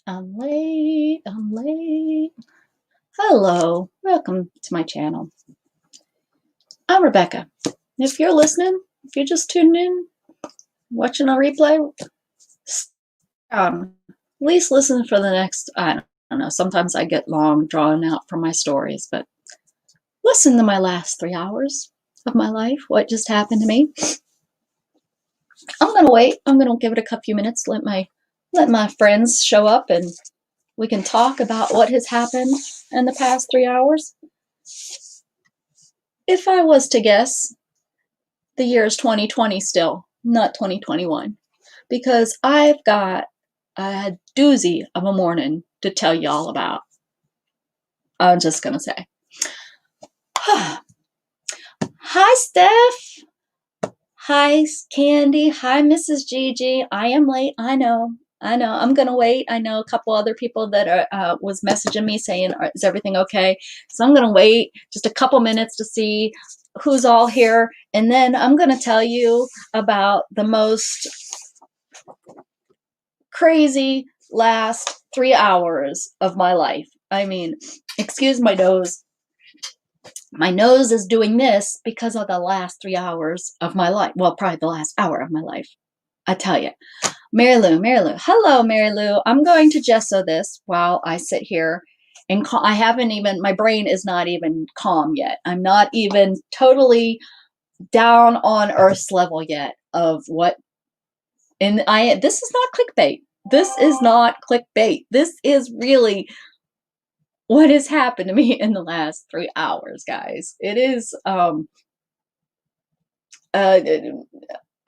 I'm late. I'm late. Hello. Welcome to my channel. I'm Rebecca. If you're listening, if you're just tuning in, watching a replay, at least listen for the next, I don't know, sometimes I get long drawn out from my stories, but listen to my last 3 hours of my life, what just happened to me. I'm going to wait. I'm going to give it a few minutes, let my friends show up, and we can talk about what has happened in the past 3 hours. If I was to guess, the year is 2020 still, not 2021, because I've got a doozy of a morning to tell y'all about. I'm just going to say. Hi, Steph. Hi, Candy. Hi, Mrs. Gigi. I am late. I know. I'm going to wait. I know a couple other people that was messaging me saying, is everything okay? So I'm going to wait just a couple minutes to see who's all here. And then I'm going to tell you about the most crazy last 3 hours of my life. I mean, excuse my nose. My nose is doing this because of the last 3 hours of my life. Well, probably the last hour of my life. I tell you. Mary Lou. Hello, Mary Lou. I'm going to gesso this while I sit here and I haven't even, my brain is not even calm yet. I'm not even totally down on Earth's level yet of what, and this is not clickbait. This is not clickbait. This is really what has happened to me in the last 3 hours, guys. It is,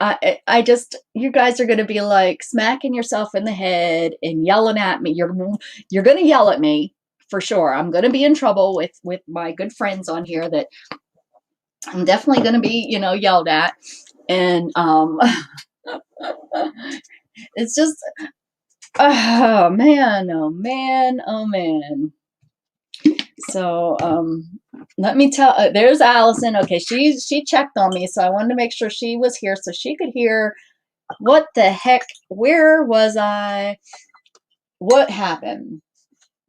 I just, you guys are going to be like smacking yourself in the head and yelling at me. You're going to yell at me for sure. I'm going to be in trouble with my good friends on here that I'm definitely going to be, yelled at. And, it's just, oh man, oh man, oh man. So, let me tell, there's Allison. Okay. She checked on me. So I wanted to make sure she was here so she could hear what the heck, where was I, what happened.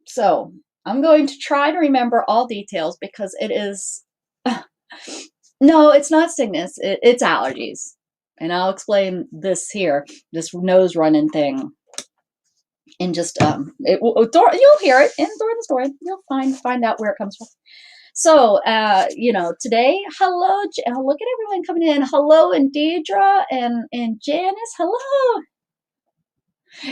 So I'm going to try to remember all details because it is, no, it's not sickness. It's allergies. And I'll explain this here, this nose running thing. And just, you'll hear it in during the story. You'll find out where it comes from. So, today, hello, look at everyone coming in. Hello, and Deidre and Janice. Hello.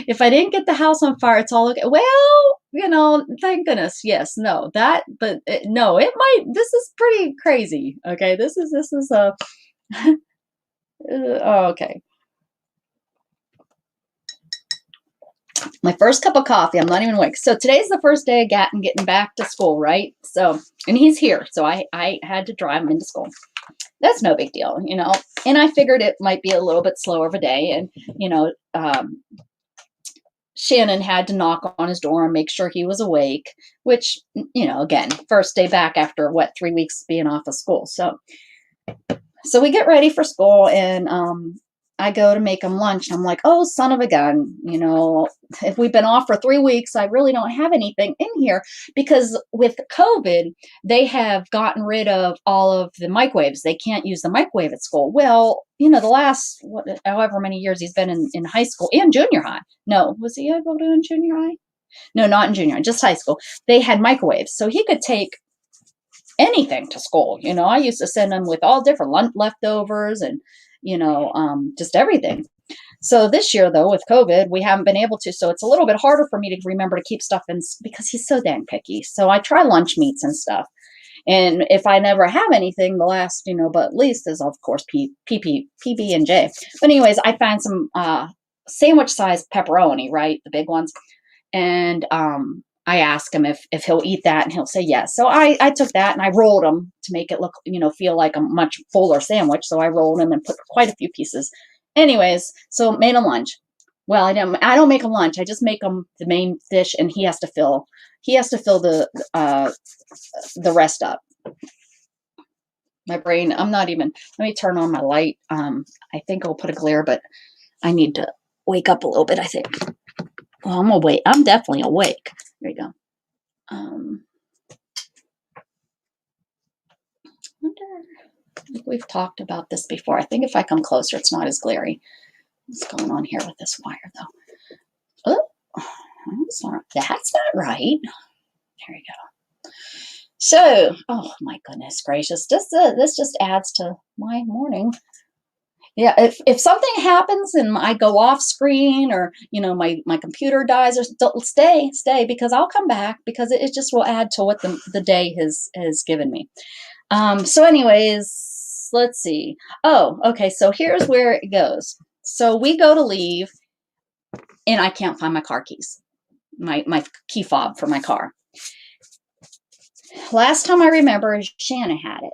If I didn't get the house on fire, it's all okay. Well, thank goodness. Yes, no, no, it might, this is pretty crazy. Okay. This is okay. My first cup of coffee. I'm not even awake. So today's the first day of Gatton getting back to school, right? So, and he's here. So I had to drive him into school. That's no big deal, and I figured it might be a little bit slower of a day. And, Shannon had to knock on his door and make sure he was awake, which, again, first day back after 3 weeks being off of school. So we get ready for school, and I go to make him lunch. I'm like, oh, son of a gun, if we've been off for 3 weeks, I really don't have anything in here because with COVID, they have gotten rid of all of the microwaves. They can't use the microwave at school. Well, the last, however many years he's been in high school and junior high. No, was he able to in junior high? No, not in junior high, just high school. They had microwaves. So he could take anything to school. I used to send him with all different leftovers and, just everything. So this year, though, with COVID, we haven't been able to. So it's a little bit harder for me to remember to keep stuff in because he's so dang picky. So I try lunch meats and stuff. And if I never have anything, the last, but at least is, of course, PB&J. But anyways, I found some sandwich size pepperoni, right? The big ones. And I asked him if he'll eat that, and he'll say yes. So I took that and I rolled them to make it look, feel like a much fuller sandwich. So I rolled them and put quite a few pieces. Anyways, so made him lunch. Well, I don't make him lunch. I just make him the main dish, and he has to fill the rest up. My brain, I'm not even, let me turn on my light. I think I'll put a glare, but I need to wake up a little bit, I think. Well, I'm awake. I'm definitely awake. There you go. I wonder if we've talked about this before. I think if I come closer, it's not as glary. What's going on here with this wire, though? Oh, that's not right. There you go. So, oh my goodness gracious, this just adds to my morning. Yeah, if something happens and I go off screen, or my computer dies, or don't stay because I'll come back, because it just will add to what the day has given me. So anyways, let's see. Oh, okay, so here's where it goes. So we go to leave and I can't find my car keys, my key fob for my car. Last time I remember, Shanna had it.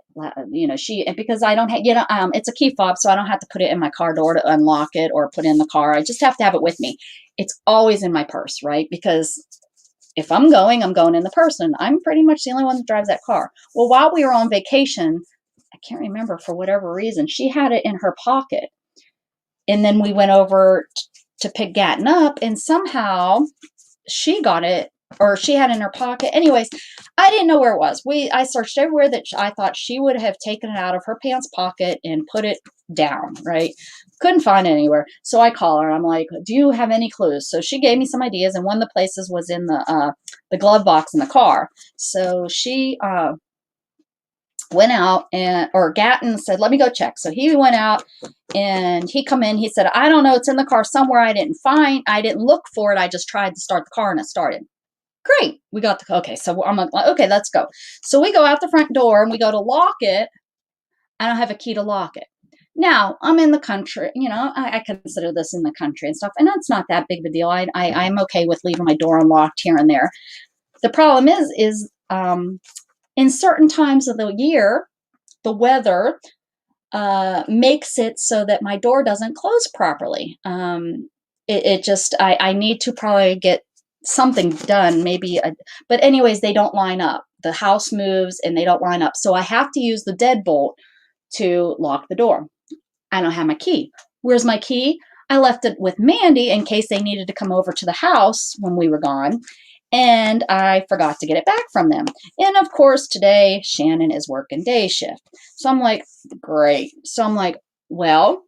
Because I don't have, it's a key fob, so I don't have to put it in my car door to unlock it or put it in the car. I just have to have it with me. It's always in my purse, right? Because if I'm going in the purse, and I'm pretty much the only one that drives that car. Well, while we were on vacation, I can't remember, for whatever reason, she had it in her pocket. And then we went over to pick Gatton up, and somehow she got it, or she had it in her pocket. Anyways, I didn't know where it was. I searched everywhere that I thought she would have taken it out of her pants pocket and put it down, right? Couldn't find it anywhere. So I call her. I'm like, do you have any clues? So she gave me some ideas, and one of the places was in the glove box in the car. So she went out, or Gatton said, let me go check. So he went out and he come in. He said, I don't know. It's in the car somewhere. I didn't look for it. I just tried to start the car and it started. Great. We got okay. So I'm like, okay, let's go. So we go out the front door and we go to lock it. I don't have a key to lock it. Now, I'm in the country, I consider this in the country and stuff, and that's not that big of a deal. I'm okay with leaving my door unlocked here and there. The problem is in certain times of the year, the weather makes it so that my door doesn't close properly. I need to probably get something done, but anyways, they don't line up. The house moves and they don't line up. So I have to use the deadbolt to lock the door. I don't have my key. Where's my key? I left it with Mandy in case they needed to come over to the house when we were gone. And I forgot to get it back from them. And of course, today, Shannon is working day shift. So I'm like, great. So I'm like, well,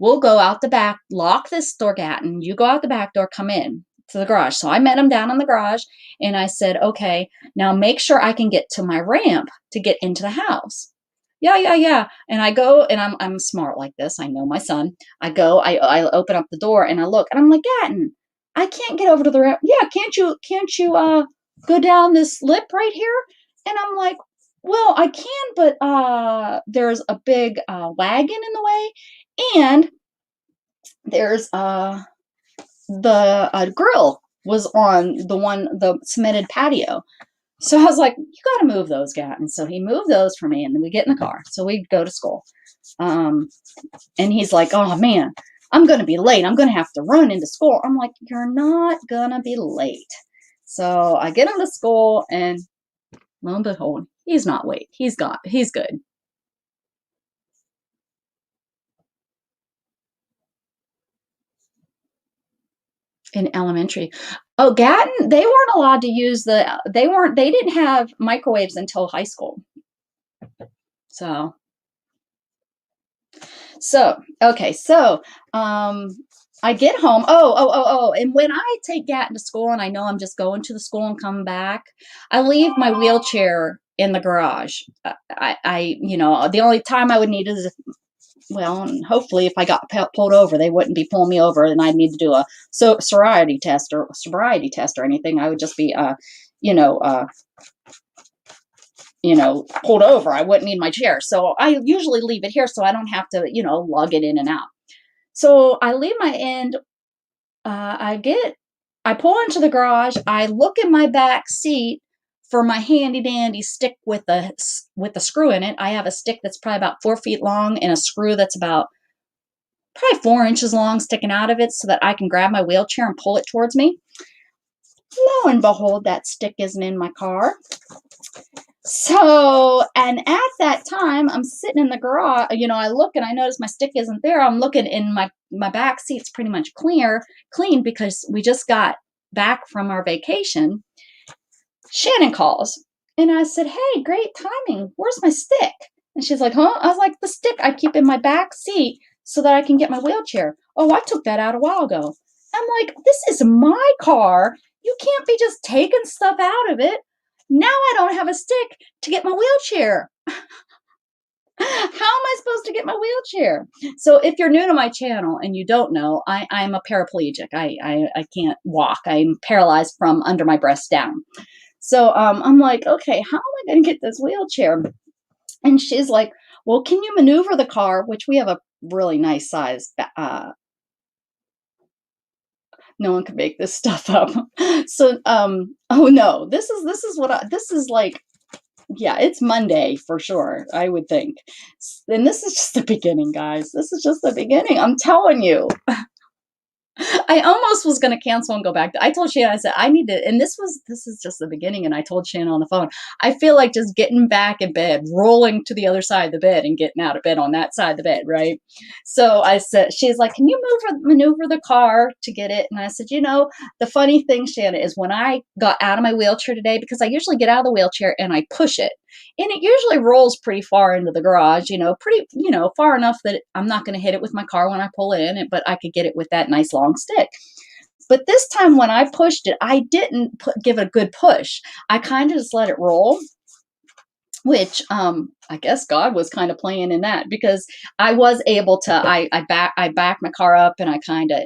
we'll go out the back, lock this door, Gatton. You go out the back door, come in to the garage. So I met him down in the garage, and I said, okay, now make sure I can get to my ramp to get into the house. Yeah. And I go, and I'm smart like this. I know my son. I go, I open up the door and I look, and I'm like, Gatton, I can't get over to the ramp. Yeah, can't you go down this lip right here? And I'm like, well, I can, but there's a big wagon in the way, and there's the grill was on the cemented patio. So I was like, you got to move those, Gatton. So he moved those for me, and then we get in the car. So we go to school. And he's like, oh, man, I'm going to be late. I'm going to have to run into school. I'm like, you're not going to be late. So I get into school, and lo and behold, he's not late. He's good. In elementary. Oh, Gatton, they weren't allowed to use they didn't have microwaves until high school. Okay. I get home. And when I take Gatton to school, and I know I'm just going to the school and come back, I leave my wheelchair in the garage. The only time I would need is and hopefully if I got pulled over, they wouldn't be pulling me over and I'd need to do a sobriety test or anything. I would just be, pulled over. I wouldn't need my chair. So I usually leave it here so I don't have to, lug it in and out. So I leave my end. I pull into the garage. I look in my back seat for my handy dandy stick with the screw in it. I have a stick that's probably about 4 feet long and a screw that's about probably 4 inches long sticking out of it so that I can grab my wheelchair and pull it towards me. Lo and behold, that stick isn't in my car. So, and at that time, I'm sitting in the garage. I look and I notice my stick isn't there. I'm looking in my back seat's pretty much clean because we just got back from our vacation. Shannon calls, and I said, "Hey, great timing. Where's my stick?" And she's like, "Huh?" I was like, "The stick I keep in my back seat so that I can get my wheelchair." "Oh, I took that out a while ago." I'm like, "This is my car. You can't be just taking stuff out of it. Now I don't have a stick to get my wheelchair. How am I supposed to get my wheelchair?" So if you're new to my channel and you don't know, I'm a paraplegic. I can't walk. I'm paralyzed from under my breast down. So I'm like, "Okay, how am I going to get this wheelchair?" And she's like, "Well, can you maneuver the car?" Which we have a really nice size. No one can make this stuff up. So, oh no, this is like, yeah, it's Monday for sure, I would think. And this is just the beginning, guys. This is just the beginning. I'm telling you. I almost was going to cancel and go back. I told Shannon, I said, I need to, and this is just the beginning. And I told Shannon on the phone, I feel like just getting back in bed, rolling to the other side of the bed and getting out of bed on that side of the bed. Right. So I said, she's like, "Can you maneuver the car to get it?" And I said, the funny thing, Shannon, is when I got out of my wheelchair today, because I usually get out of the wheelchair and I push it, and it usually rolls pretty far into the garage, pretty, far enough that I'm not going to hit it with my car when I pull in, but I could get it with that nice long stick. But this time when I pushed it, I didn't give it a good push. I kind of just let it roll, which I guess God was kind of playing in that, because I was able to, I backed my car up and I kind of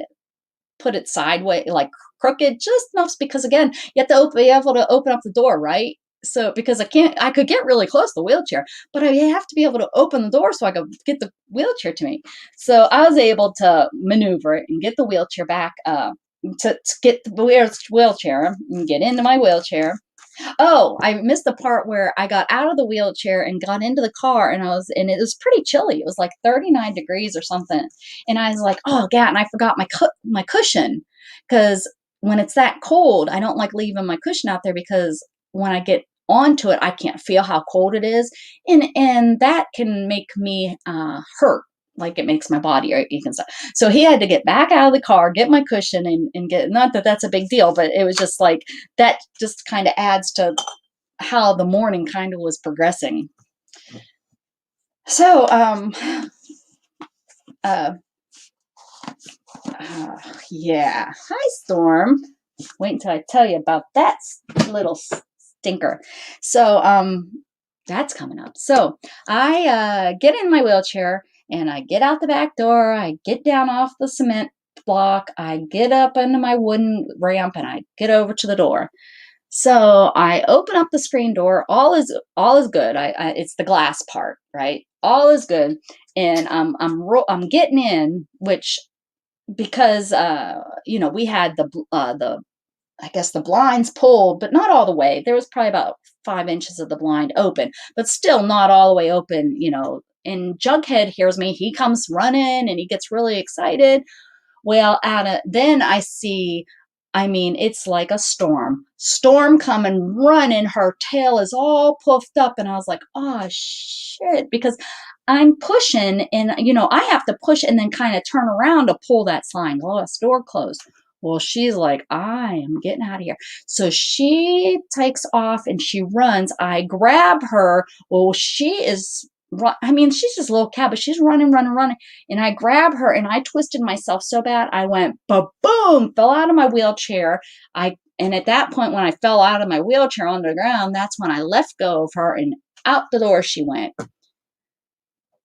put it sideways, like crooked, just enough, because again, you have to be able to open up the door, right? So because I could get really close to the wheelchair, but I have to be able to open the door so I could get the wheelchair to me. So I was able to maneuver it and get the wheelchair back, to get the wheelchair and get into my wheelchair. Oh, I missed the part where I got out of the wheelchair and got into the car, and it was pretty chilly. It was like 39 degrees or something. And I was like, "Oh, God," and I forgot my cushion, because when it's that cold, I don't like leaving my cushion out there, because when I get onto it, I can't feel how cold it is. And that can make me hurt. Like it makes my body ache and stuff. So he had to get back out of the car, get my cushion, and get, not that that's a big deal, but it was just like, that just kind of adds to how the morning kind of was progressing. So, uh, yeah. Hi, Storm. Wait until I tell you about that little stinker. So, that's coming up. So I get in my wheelchair and I get out the back door. I get down off the cement block. I get up into my wooden ramp and I get over to the door. So I open up the screen door. All is good. It's the glass part, right? All is good, and I'm getting in, which, because we had the, I guess, the blinds pulled, but not all the way. There was probably about 5 inches of the blind open, but still not all the way open. And Jughead hears me. He comes running and he gets really excited. Well, then I see, I mean, it's like a storm coming, running. Her tail is all puffed up. And I was like, "Oh, shit," because I'm pushing, and, I have to push and then kind of turn around to pull that sliding glass door closed. Well, she's like, "I am getting out of here." So she takes off and she runs. I grab her. Well, she is, I mean, she's just a little cat, but she's running, running, running. And I grab her and I twisted myself so bad. I went ba-boom, fell out of my wheelchair. And at that point, when I fell out of my wheelchair on the ground, that's when I let go of her and out the door she went.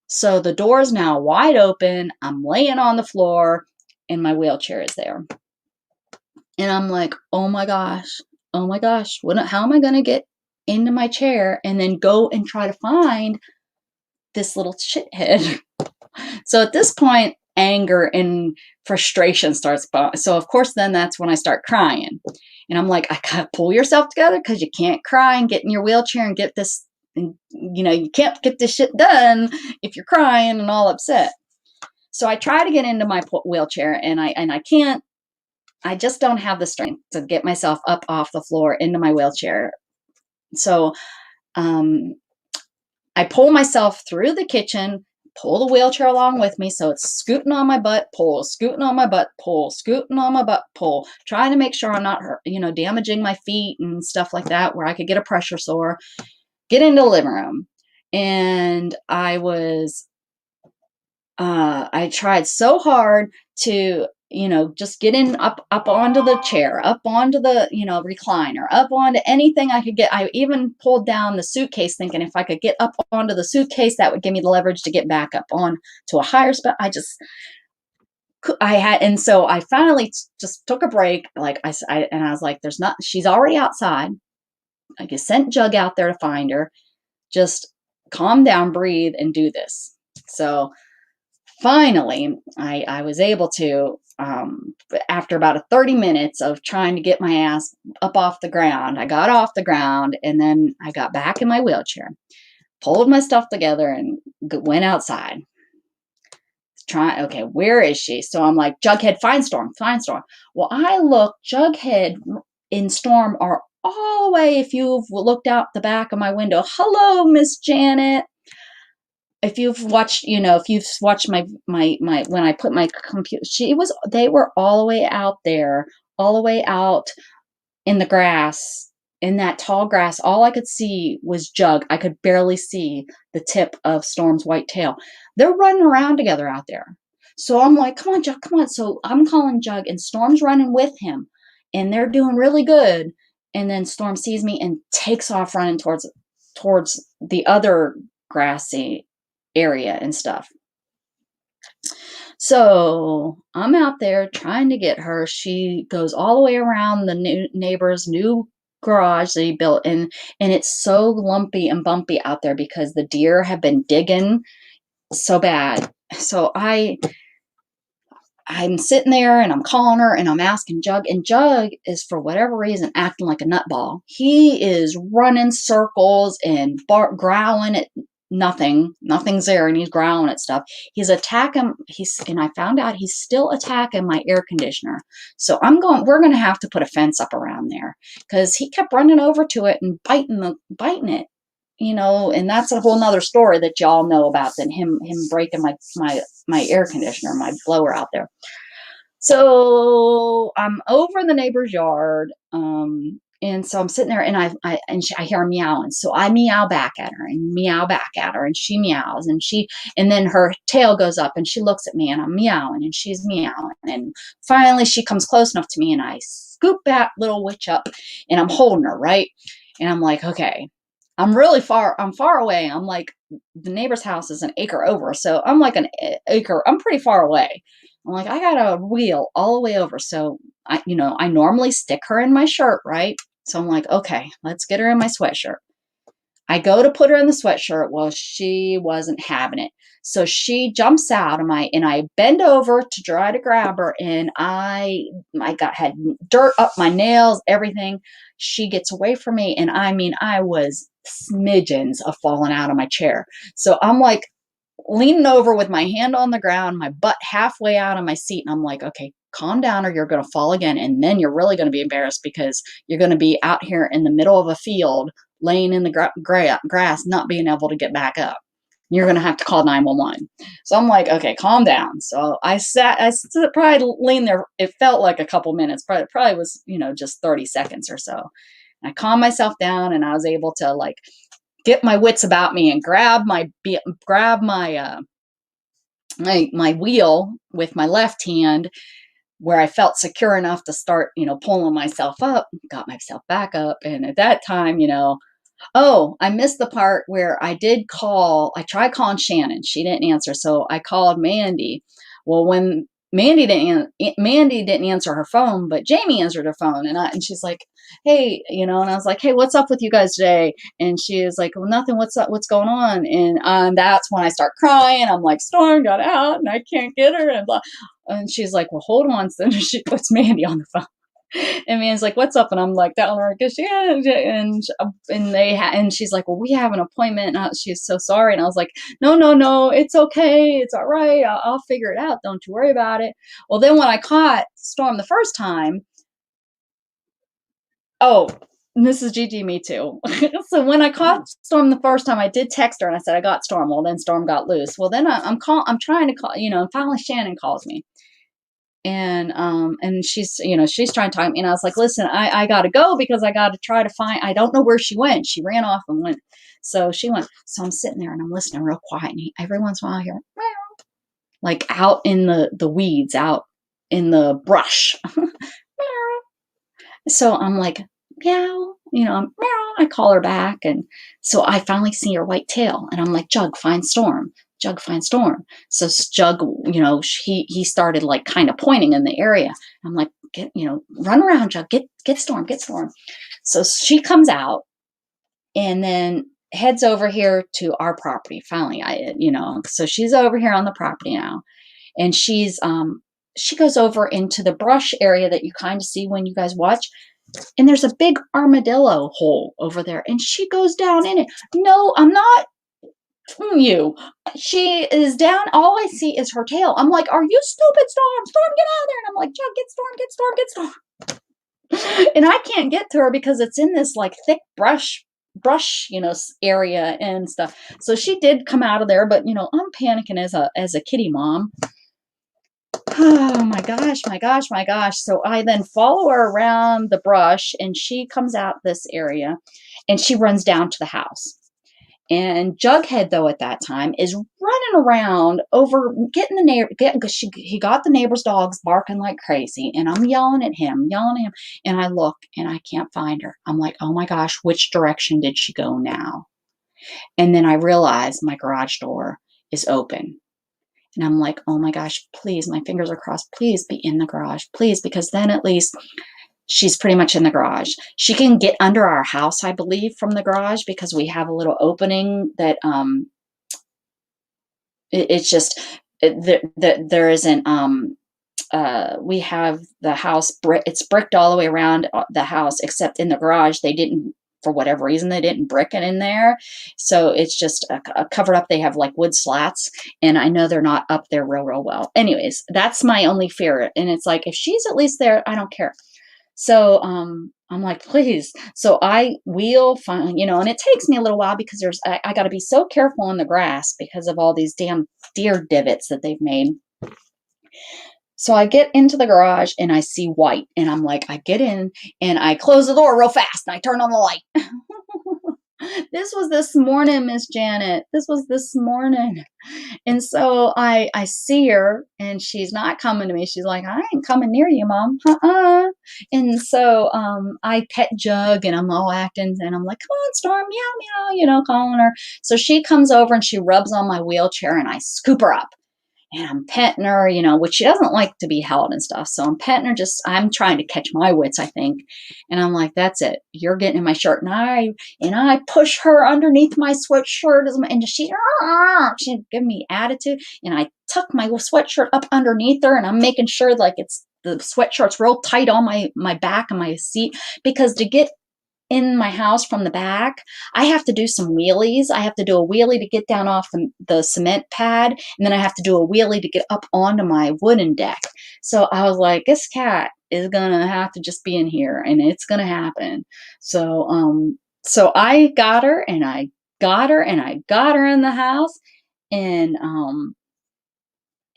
So the door is now wide open. I'm laying on the floor and my wheelchair is there. And I'm like, "Oh my gosh, oh my gosh, how am I going to get into my chair and then go and try to find this little shithead?" So at this point, anger and frustration starts. So of course, then that's when I start crying. And I'm like, "I gotta pull yourself together, because you can't cry and get in your wheelchair and get this, and you can't get this shit done if you're crying and all upset." So I try to get into my wheelchair, and I can't. I just don't have the strength to get myself up off the floor into my wheelchair. So um, I pull myself through the kitchen, pull the wheelchair along with me. So it's scooting on my butt, pull, scooting on my butt, pull, scooting on my butt, pull, trying to make sure I'm not, damaging my feet and stuff like that where I could get a pressure sore. Get into the living room. And I tried so hard to, just get in up onto the chair, up onto the, recliner, up onto anything I could get. I even pulled down the suitcase thinking if I could get up onto the suitcase, that would give me the leverage to get back up on to a higher spot. And so I finally just took a break. Like and I was like, she's already outside. I just sent Jug out there to find her. Just calm down, breathe, and do this. So finally, I was able to, after about 30 minutes of trying to get my ass up off the ground, I got off the ground and then I got back in my wheelchair, pulled my stuff together and went outside. Okay, where is she? So I'm like, Jughead, find Storm, find Storm. Well, I look, Jughead and Storm are all the way, if you've looked out the back of my window. Hello, Miss Janet. If you've watched, my when I put my computer, they were all the way out there, all the way out in the grass, in that tall grass. All I could see was Jug. I could barely see the tip of Storm's white tail. They're running around together out there. So I'm like, come on, Jug, come on. So I'm calling Jug and Storm's running with him and they're doing really good. And then Storm sees me and takes off running towards the other grassy area and stuff. So I'm out there trying to get her. She goes all the way around the neighbor's new garage that he built, and it's so lumpy and bumpy out there because the deer have been digging so bad. So I'm sitting there and I'm calling her and I'm asking Jug, and Jug is for whatever reason acting like a nutball. He is running circles and growling at nothing's there, and he's growling at stuff. He's attacking. And I found out he's still attacking my air conditioner. So we're going to have to put a fence up around there because he kept running over to it and biting it. And that's a whole nother story that y'all know about than him breaking my air conditioner, my blower out there. So I'm over in the neighbor's yard, and so I'm sitting there, and I hear her meowing. So I meow back at her, and she meows, and then her tail goes up, and she looks at me, and I'm meowing, and she's meowing, and finally she comes close enough to me, and I scoop that little witch up, and I'm holding her, right, and I'm like, okay. I'm far away. I'm like, the neighbor's house is an acre over. So I'm like an acre. I'm pretty far away. I'm like, I got a wheel all the way over. So I normally stick her in my shirt, right? So I'm like, okay, let's get her in my sweatshirt. I go to put her in the sweatshirt. Well, she wasn't having it. So she jumps out of and I bend over to try to grab her, and I had dirt up my nails, everything. She gets away from me, and I was smidgens of falling out of my chair. So I'm like leaning over with my hand on the ground, my butt halfway out of my seat, and I'm like, okay, calm down or you're going to fall again, and then you're really going to be embarrassed because you're going to be out here in the middle of a field laying in the grass, not being able to get back up. You're going to have to call 911. So I'm like, okay, calm down. So I probably leaned there. It felt like a couple minutes, probably was, just 30 seconds or so. I calmed myself down, and I was able to like get my wits about me and grab my my wheel with my left hand where I felt secure enough to start, pulling myself up, got myself back up. And at that time, oh, I missed the part where I tried calling Shannon. She didn't answer. So I called Mandy. Well, when Mandy didn't answer her phone, but Jamie answered her phone. And she's like, hey, and I was like, hey, what's up with you guys today? And she was like, well, nothing. What's up? What's going on? And that's when I start crying. I'm like, Storm got out and I can't get her. And blah. And she's like, well, hold on. So she puts Mandy on the phone. And Man's like, what's up? And I'm like, telling her, cause and she's like, well, we have an appointment. And she's so sorry. And I was like, no, it's okay. It's all right. I'll figure it out. Don't you worry about it. Well, then when I caught Storm the first time, oh, this is Gigi, me too. So when I caught Storm the first time, I did text her and I said I got Storm. Well, then Storm got loose. Well, then I'm trying to call, and finally Shannon calls me, and she's she's trying to talk to me, and I was like, listen, I gotta go because I gotta try to find. I don't know where she went. She ran off and went. So she went. So I'm sitting there and I'm listening real quiet, and every once in a while I hear meow, like out in the weeds, out in the brush. So I'm like, meow, meow. I call her back. And so I finally see her white tail. And I'm like, Jug, find Storm. Jug, find Storm. So Jug, he started like kind of pointing in the area. I'm like, run around, Jug, get Storm, get Storm. So she comes out and then heads over here to our property. Finally, so she's over here on the property now. And she goes over into the brush area that you kind of see when you guys watch. And there's a big armadillo hole over there. And she goes down in it. No, I'm not you. She is down. All I see is her tail. I'm like, are you stupid, Storm? Storm, get out of there. And I'm like, Chuck, get Storm, get Storm, get Storm. And I can't get to her because it's in this like thick brush, area and stuff. So she did come out of there, but I'm panicking as a kitty mom. Oh my gosh, my gosh, my gosh. So I then follow her around the brush and she comes out this area and she runs down to the house. And Jughead, though, at that time is running around over getting the neighbor, because he got the neighbor's dogs barking like crazy. And I'm yelling at him. And I look and I can't find her. I'm like, oh my gosh, which direction did she go now? And then I realize my garage door is open. And I'm like, oh my gosh, please, my fingers are crossed. Please be in the garage, please, because then at least she's pretty much in the garage. She can get under our house, I believe, from the garage because we have a little opening that it's just there isn't we have the house it's bricked all the way around the house except in the garage they didn't, for whatever reason, they didn't brick it in there. So it's just covered up. They have like wood slats and I know they're not up there real well. Anyways, that's my only fear. And it's like, if she's at least there, I don't care. So I'm like, please. So I wheel finally, and it takes me a little while because I got to be so careful in the grass because of all these damn deer divots that they've made. So I get into the garage and I see white and I'm like, I get in and I close the door real fast and I turn on the light. This was this morning, Miss Janet. This was this morning. And so I see her and she's not coming to me. She's like, I ain't coming near you, Mom. And so I pet Jug and I'm all acting and I'm like, come on, Storm, meow, meow, calling her. So she comes over and she rubs on my wheelchair and I scoop her up. And I'm petting her, which she doesn't like to be held and stuff. So I'm petting her, I'm trying to catch my wits, I think. And I'm like, that's it. You're getting in my shirt. And I push her underneath my sweatshirt. And she give me attitude. And I tuck my sweatshirt up underneath her. And I'm making sure like the sweatshirt's real tight on my back and my seat. Because to get in my house from the back, I have to do some wheelies. I have to do a wheelie to get down off the cement pad, and then I have to do a wheelie to get up onto my wooden deck. So I was like, this cat is gonna have to just be in here, and it's gonna happen. So so I got her, and I got her, and I got her in the house, and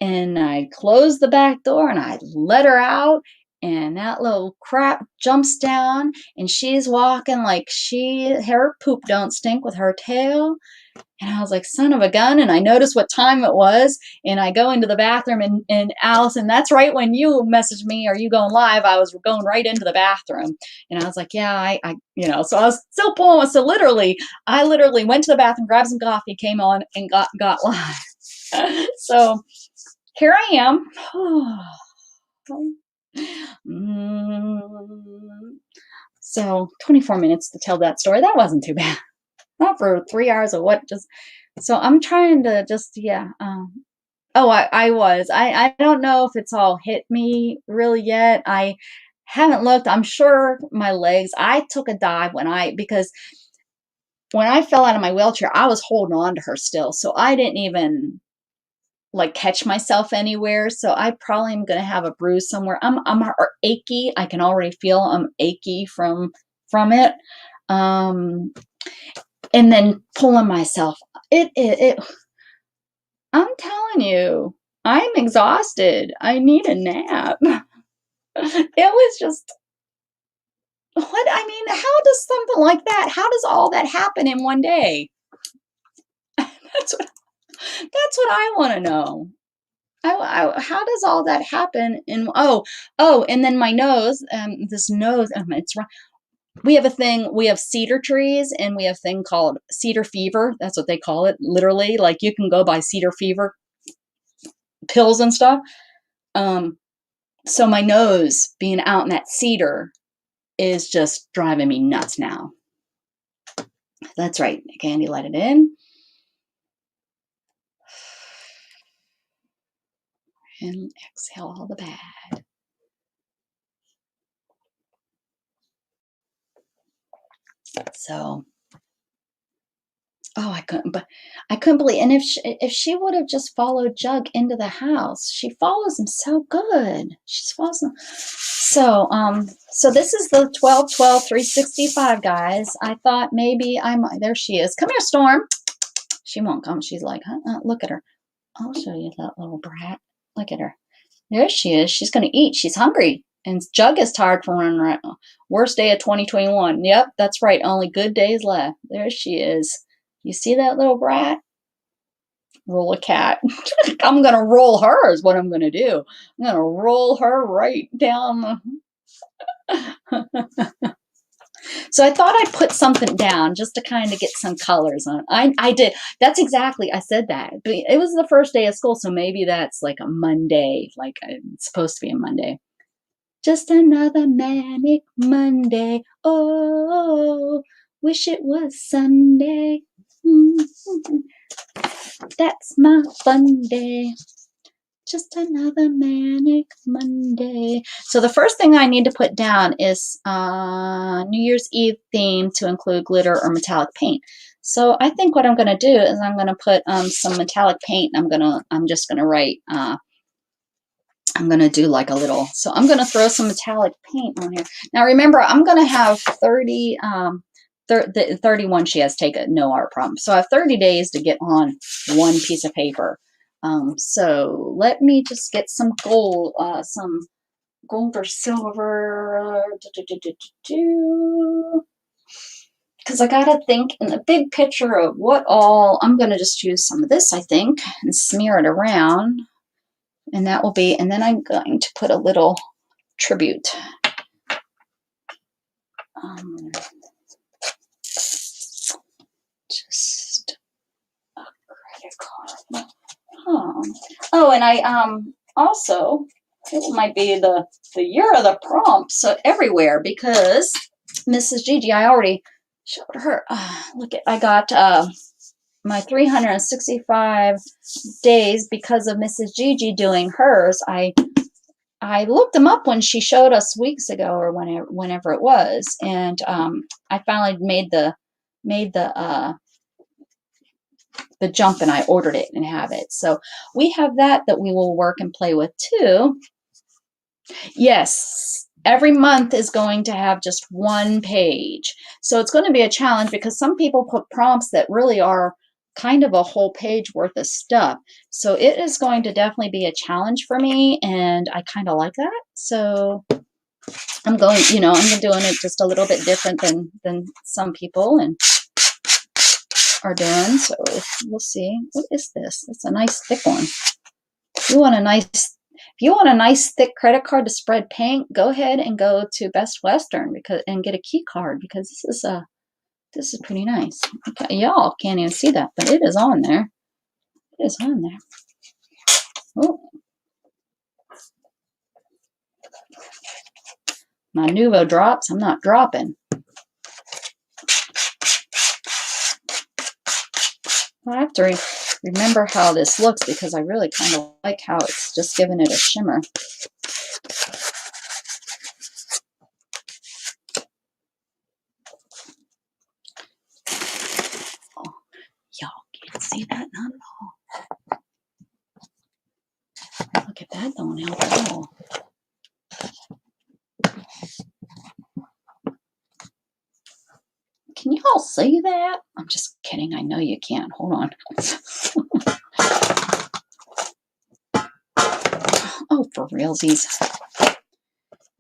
I closed the back door, and I let her out. And that little crap jumps down and she's walking like her poop don't stink with her tail. And I was like, son of a gun. And I noticed what time it was. And I go into the bathroom and Allison, that's right when you messaged me, are you going live? I was going right into the bathroom. And I was like, yeah, I so I was still pulling. So I literally went to the bathroom, grabbed some coffee, came on and got live. So here I am. So 24 minutes to tell that story. That wasn't too bad. Not for 3 hours of what so I'm trying to I don't know if it's all hit me really yet. I haven't looked. I'm sure my legs, I took a dive because when I fell out of my wheelchair, I was holding on to her still. So I didn't even like catch myself anywhere. So I probably am going to have a bruise somewhere. I'm achy. I can already feel I'm achy from from it. And then pulling myself. I'm telling you, I'm exhausted. I need a nap. It was just, what? I mean, how does something like that, how does all that happen in one day? That's what, that's what I want to know. How does all that happen? And then my nose, this nose, it's right. We have a thing, we have cedar trees, and we have a thing called cedar fever. That's what they call it, literally. Like, you can go buy cedar fever pills and stuff. So my nose being out in that cedar is just driving me nuts now. That's right, Candy, let it in. And exhale all the bad. So, oh, I couldn't believe. And if she would have just followed Jug into the house, she follows him so good. She follows him. So this is the 12/12/365, guys. I thought maybe I might. There she is. Come here, Storm. She won't come. She's like, huh? Look at her. I'll show you that little brat. Look at her. There she is. She's going to eat. She's hungry. And Jug is tired from running around. Worst day of 2021. Yep, that's right. Only good days left. There she is. You see that little brat? Roll a cat. I'm going to roll her is what I'm going to do. I'm going to roll her right down. So I thought I'd put something down just to kind of get some colors on. I did. That's exactly, I said that. But it was the first day of school, so maybe that's like a Monday. Like, it's supposed to be a Monday. Just another manic Monday. Oh, wish it was Sunday. That's my fun day. Just another manic Monday. So the first thing I need to put down is New Year's Eve theme to include glitter or metallic paint. So I think what I'm going to do is I'm going to put some metallic paint. I'm just going to write. I'm going to do like a little. So I'm going to throw some metallic paint on here. Now remember, I'm going to have 31 she has taken no art problem. So I have 30 days to get on one piece of paper. So let me just get some gold or silver, because I gotta think in the big picture of what all. I'm gonna just use some of this, I think, and smear it around, and that will be. And then I'm going to put a little tribute. Just a credit card. Oh, and I also, it might be the year of the prompts everywhere, because Mrs. Gigi, I already showed her. Look at, I got my 365 days because of Mrs. Gigi doing hers. I looked them up when she showed us weeks ago, or whenever it was, and I finally made the jump, and I ordered it and have it. So we have that we will work and play with too. Yes, every month is going to have just one page. So it's going to be a challenge, because some people put prompts that really are kind of a whole page worth of stuff. So it is going to definitely be a challenge for me, and I kind of like that. So I'm going, I'm doing it just a little bit different than some people and are doing. So we'll see. What is this? It's a nice thick one. If you want a nice thick credit card to spread paint, go ahead and go to Best Western and get a key card, because this is pretty nice. Okay, y'all can't even see that, but it is on there. It is on there. Oh. My Nuvo drops. I'm not dropping. I have to remember how this looks, because I really kind of like how it's just giving it a shimmer. Oh, y'all can't see that, not at all. Look at that, don't help at all. y'all see that? I'm just kidding. I know you can't. Hold on. Oh, for realsies.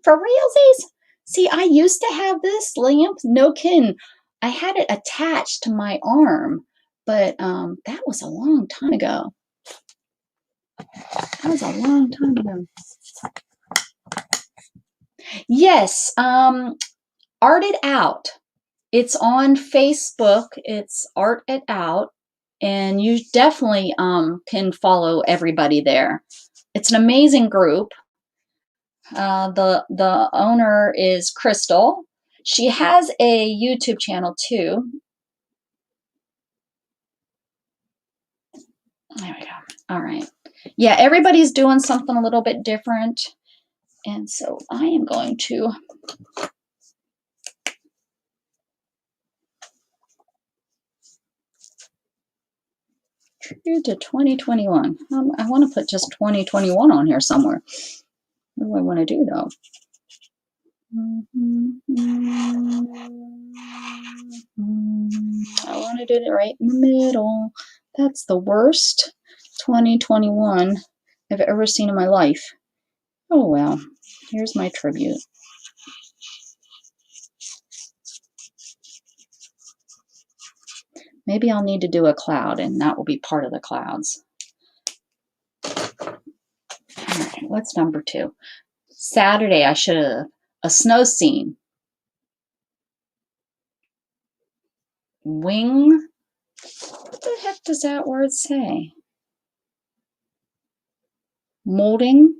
For realsies? See, I used to have this lamp. No kidding. I had it attached to my arm, but that was a long time ago. That was a long time ago. Yes, Art It Out. It's on Facebook. It's Art It Out, and you definitely can follow everybody there. It's an amazing group. The owner is Crystal. She has a YouTube channel too. There we go. All right. Yeah, everybody's doing something a little bit different. And so I am going to true to 2021. I want to put just 2021 on here somewhere. What do I want to do though? I want to do it right in the middle. That's the worst 2021 I've ever seen in my life. Oh well, here's my tribute. Maybe I'll need to do a cloud, and that will be part of the clouds. All right, what's number 2? Saturday, I should have a snow scene. Wing. What the heck does that word say? Molding.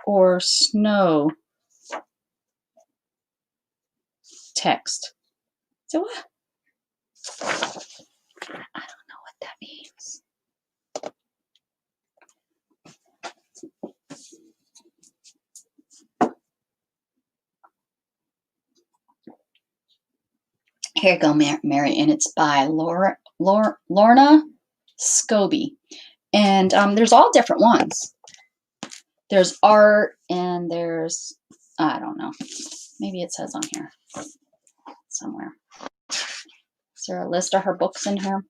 Or snow text. So what? I don't know what that means. Here you go, Mary, and it's by Lorna Scobie. And there's all different ones. There's art, and there's, I don't know. Maybe it says on here somewhere. Is there a list of her books in here?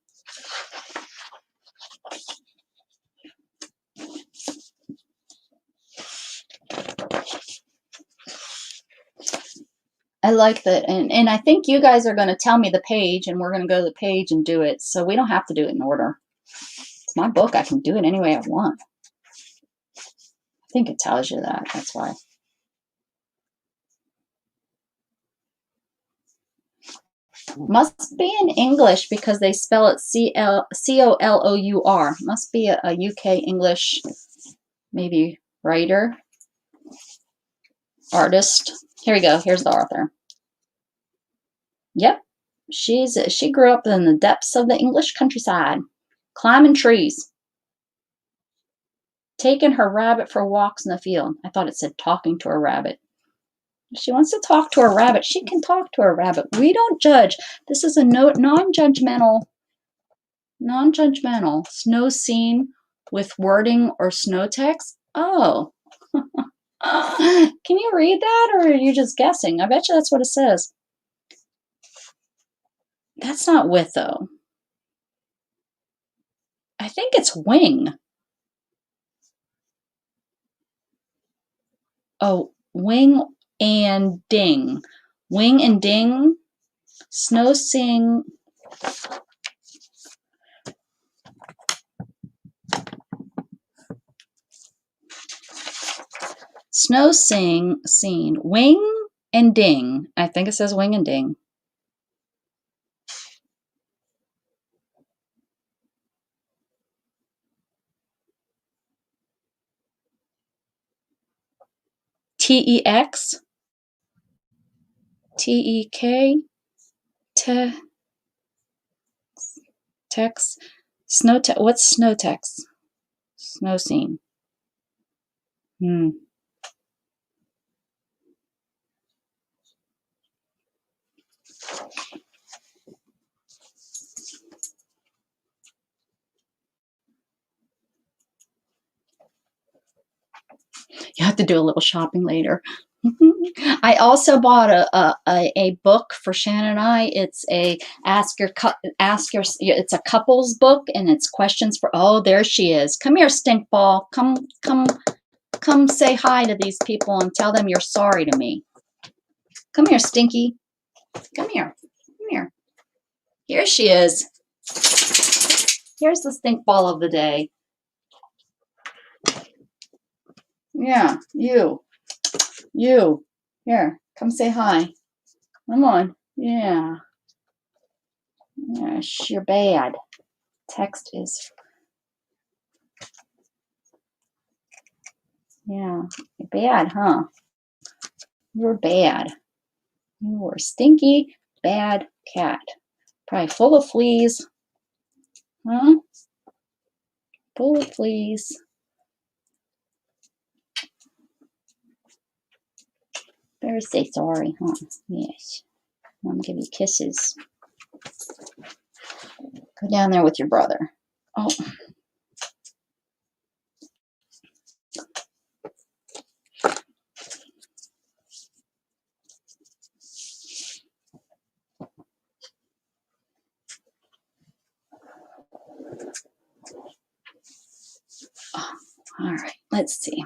I like that. And I think you guys are going to tell me the page, and we're going to go to the page and do it. So we don't have to do it in order. It's my book. I can do it any way I want. I think it tells you that. That's why. Must be in English because they spell it Colour. Must be a UK English, maybe writer, artist. Here we go. Here's the author. Yep. She grew up in the depths of the English countryside, climbing trees, taking her rabbit for walks in the field. I thought it said talking to a rabbit. If she wants to talk to a rabbit, she can talk to a rabbit. We don't judge. This is a non-judgmental snow scene with wording or snow text. Oh. Can you read that, or are you just guessing? I bet you that's what it says. That's not with, though. I think it's wing. Oh, wing and ding. Wing and ding. Snow sing. Snow sing scene. Wing and ding. I think it says wing and ding. T-E-X. T-E-K. Text. What's snow text? Snow scene. You have to do a little shopping later. I also bought a book for Shannon and I. It's a it's a couples book, and it's questions for. Oh, there she is. Come here, stink ball. Come say hi to these people and tell them you're sorry to me. Come here, Stinky. Come here. Come here. Here she is. Here's the stink ball of the day. Yeah, you. Here, come say hi. Come on. Yeah. Yes, you're bad. Text is. Yeah, you're bad, huh? You're bad. You were a stinky, bad cat. Probably full of fleas. Huh? Full of fleas. Better say sorry, huh? Yes. Mom give you kisses. Go down there with your brother. Oh. All right, let's see.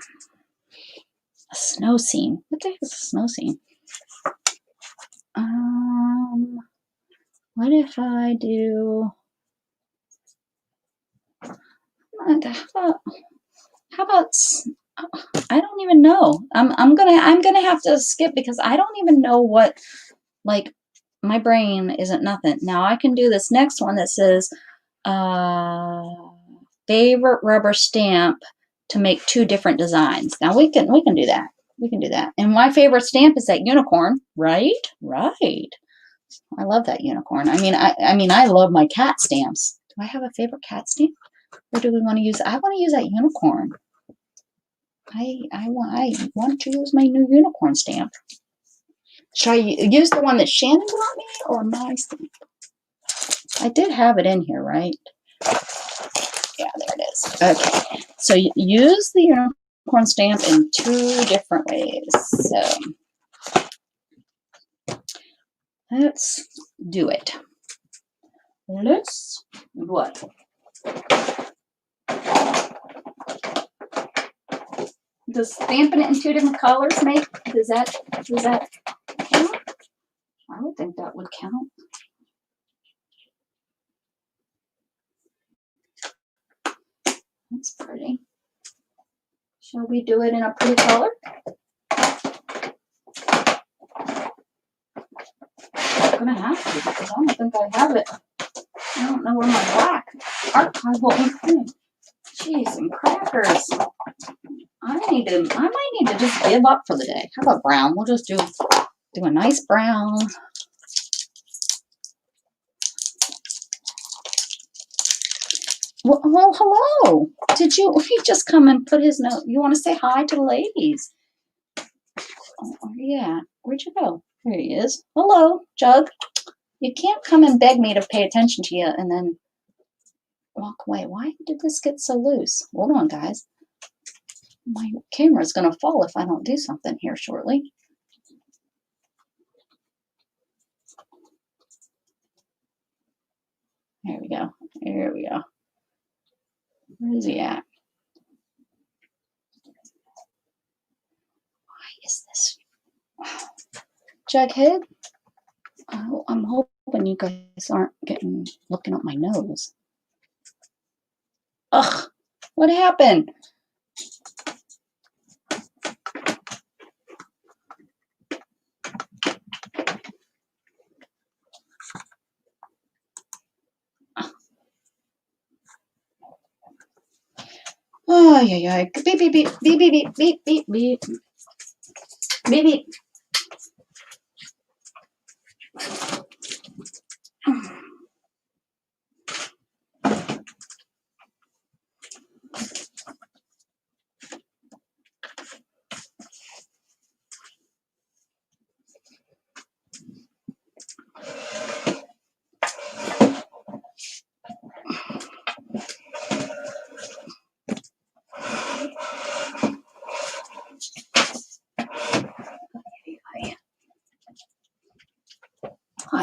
A snow scene. What the heck is a snow scene? What if I do? How about? I don't even know. I'm gonna have to skip because I don't even know what. Like, my brain isn't nothing. Now I can do this next one that says, favorite rubber stamp to make 2 different designs. Now we can do that. We can do that. And my favorite stamp is that unicorn, right? Right. I love that unicorn. I mean, I love my cat stamps. Do I have a favorite cat stamp? Or do we want to use? I want to use that unicorn. I want to use my new unicorn stamp. Should I use the one that Shannon got me or my stamp? I did have it in here, right? Yeah, there it is. Okay, so you use the unicorn stamp in 2 different ways. So let's do it. Let's what? Does stamping it in 2 different colors make? Does that count? I would think that would count. That's pretty. Shall we do it in a pretty color? I'm gonna have to because I don't think I have it. I don't know where my black archival ink is. Jeez, and crackers. I might need to just give up for the day. How about brown? We'll just do a nice brown. Well, hello. He just come and put his note. You want to say hi to the ladies? Oh, yeah. Where'd you go? There he is. Hello, Jug. You can't come and beg me to pay attention to you and then walk away. Why did this get so loose? Hold on, guys. My camera's going to fall if I don't do something here shortly. There we go. There we go. Where is he at? Why is this? Jughead? Oh, I'm hoping you guys aren't looking up my nose. Ugh, what happened? Oh, yeah. Beep, beep, beep, beep, beep, beep, beep, beep, beep, beep.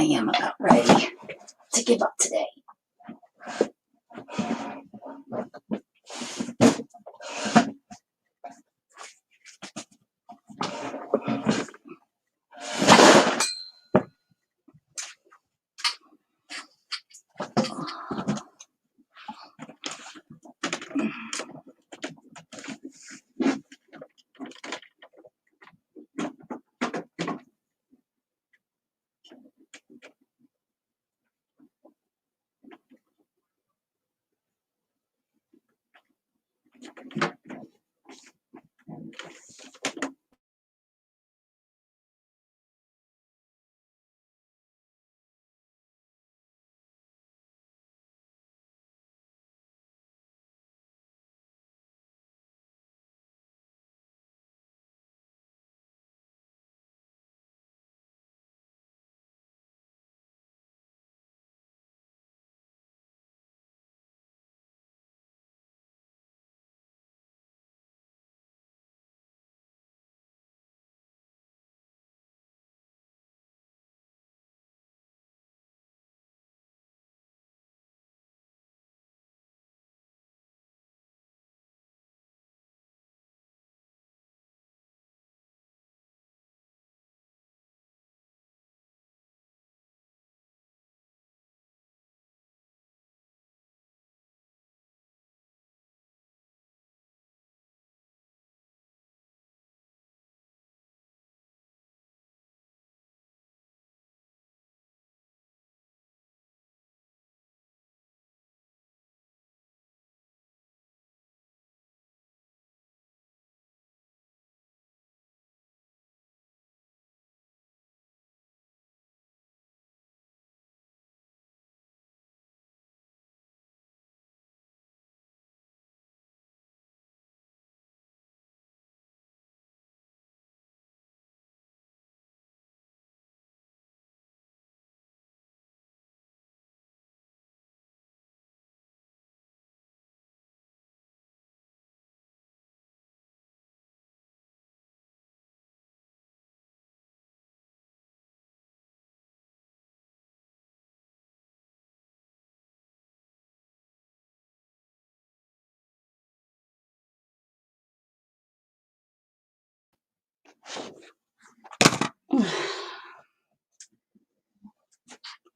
am about ready to give up today.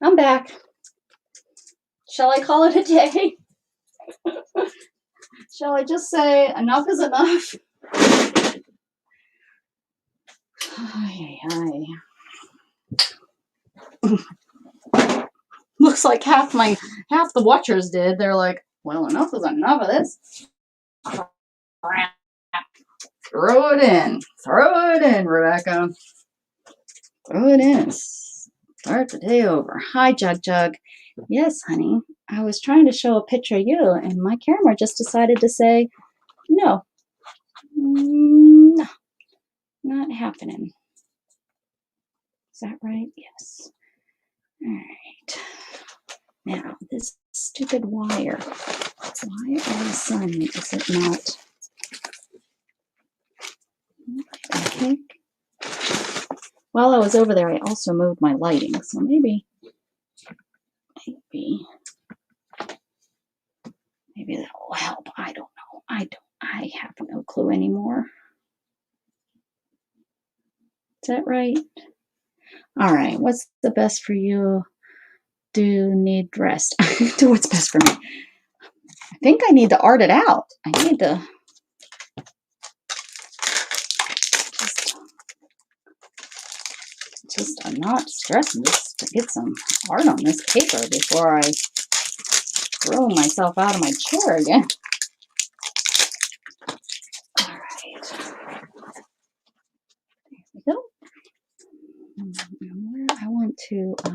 I'm back. Shall I call it a day? Shall I just say enough is enough? Looks like half the watchers did. They're like, well, enough is enough of this. Throw it in, Rebecca. Throw it in. Start the day over. Hi, Jug. Yes, honey. I was trying to show a picture of you, and my camera just decided to say, no, no, not happening. Is that right? Yes. All right. Now, this stupid wire. Why all of a sudden is it not? Okay. While I was over there, I also moved my lighting, so maybe that will help. I don't know. I have no clue anymore. Is that right? All right. What's the best for you? Do you need rest? Do what's best for me. I think I need to art it out. I need to just I'm not stressing, just to get some art on this paper before I throw myself out of my chair again. All right. There we go. Where I want to I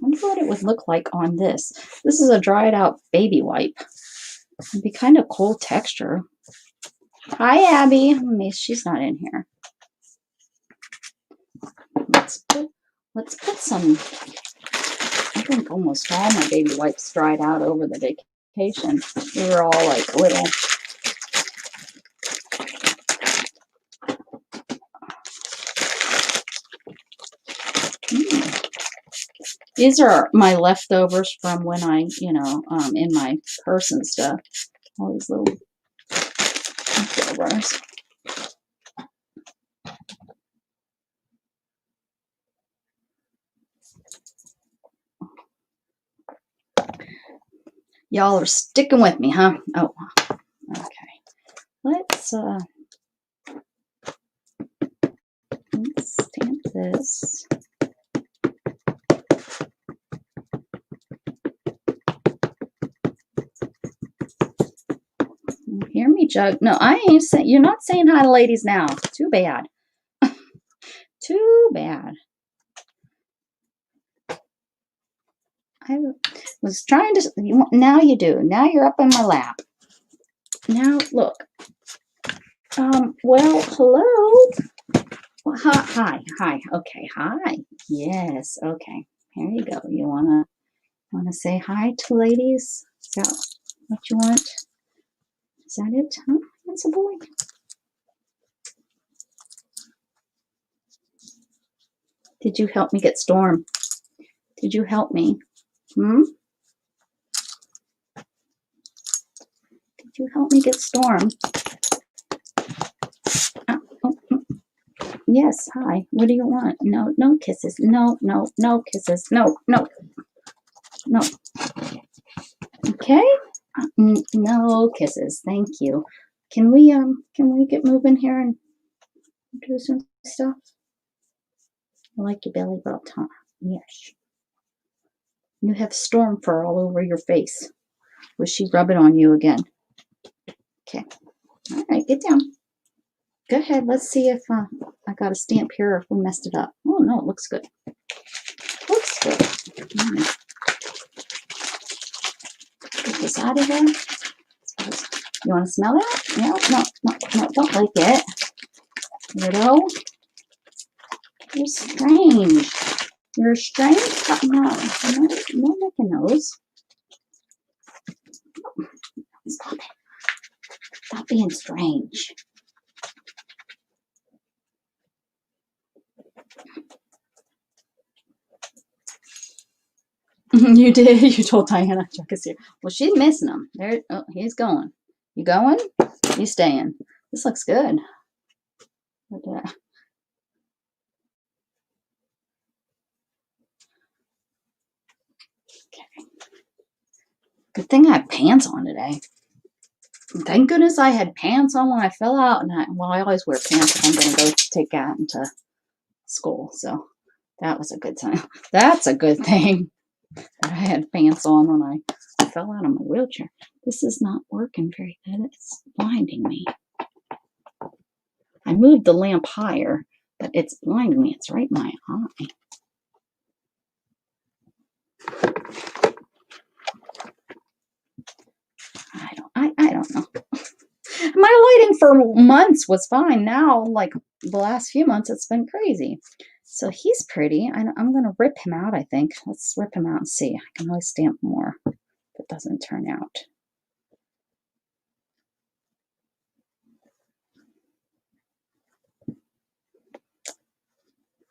wonder what it would look like on this. This is a dried out baby wipe. It'd be kind of cool texture. Hi, Abby. She's not in here. Let's put some. I think almost all my baby wipes dried out over the vacation. They were all like little These are my leftovers from when I, in my purse and stuff. All these little leftovers. Y'all are sticking with me, huh? Oh, okay. Let's stamp this. You hear me, Jug? No, I ain't saying. You're not saying hi to ladies now. Too bad. Too bad. I was trying to. Now you do. Now you're up in my lap. Now look. Well, hello. Well, hi. Okay, hi. Yes. Okay. Here you go. You wanna say hi to ladies? Is that what you want? Is that it? Huh? That's a boy. Did you help me get Storm? Did you help me? Hmm? Did you help me get Storm? Yes, hi. What do you want? No, no kisses. No kisses. No. Okay? No kisses. Thank you. Can we get moving here and do some stuff? I like your belly rub, huh? Yes. You have storm fur all over your face. Will she rub it on you again? Okay. All right, get down. Go ahead. Let's see if I got a stamp here or if we messed it up. Oh, no, it looks good. Looks good. Get this out of there. You want to smell it? No, don't like it. Weirdo. You're strange. You're strange. No licking those. Stop it. Stop being strange. You did. You told Diana Chuck is here. Well, she's missing him. There. Oh, he's going. You going? You staying? This looks good. But, okay. Good thing I have pants on today. Thank goodness I had pants on when I fell out, and I always wear pants if I'm going to go take Kat into school. So that was a good time. That's a good thing that I had pants on when I fell out of my wheelchair. This is not working very good. It's blinding me. I moved the lamp higher, but it's blinding me. It's right in my eye. I don't know. My lighting for months was fine. Now, like the last few months, it's been crazy. So he's pretty. I'm going to rip him out, I think. Let's rip him out and see. I can always stamp more if it doesn't turn out.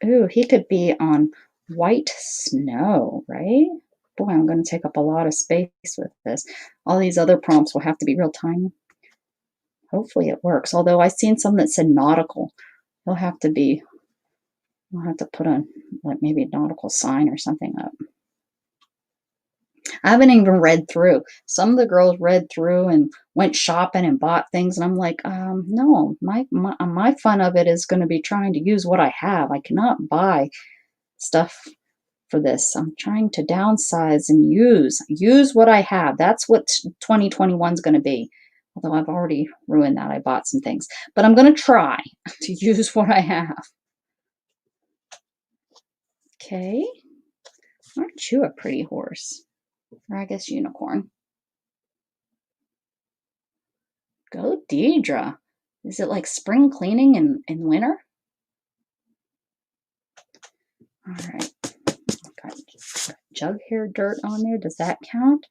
Ooh, he could be on white snow, right? Boy, I'm going to take up a lot of space with this. All these other prompts will have to be real tiny. Hopefully it works. Although I've seen some that said nautical. We'll have to put on like maybe a nautical sign or something up. I haven't even read through. Some of the girls read through and went shopping and bought things, and I'm like, no, my fun of it is going to be trying to use what I have. I cannot buy stuff for this. I'm trying to downsize and use what I have. That's what 2021 is going to be. Although I've already ruined that. I bought some things, but I'm going to try to use what I have. Okay. Aren't you a pretty horse? Or I guess unicorn. Go Deidre. Is it like spring cleaning in winter? All right. Got jug hair dirt on there. Does that count?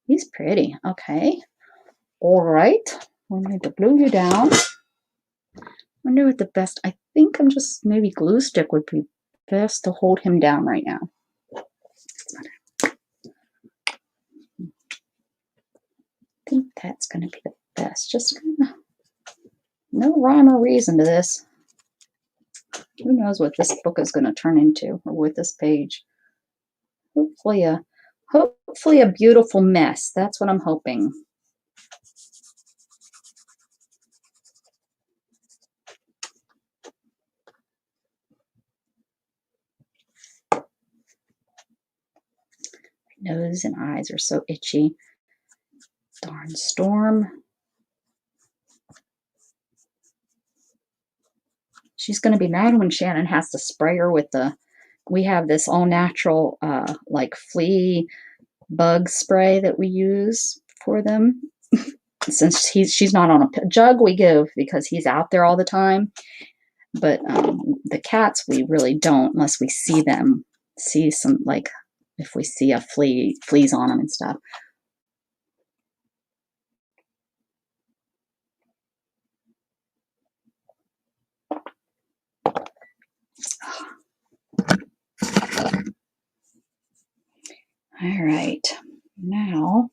He's pretty. Okay. All right. We need to glue you down. wonder what the best, I think I'm just, maybe glue stick would be best to hold him down right now. I think that's going to be the best. Just kind of, no rhyme or reason to this. Who knows what this book is going to turn into, or with this page. Hopefully a beautiful mess. That's what I'm hoping. Nose and eyes are so itchy. Darn Storm. She's going to be mad when Shannon has to spray her with the, we have this all natural like flea bug spray that we use for them. Since she's not on a jug we give because he's out there all the time. But the cats we really don't unless we see them, see some, like if we see a fleas on them and stuff. All right, now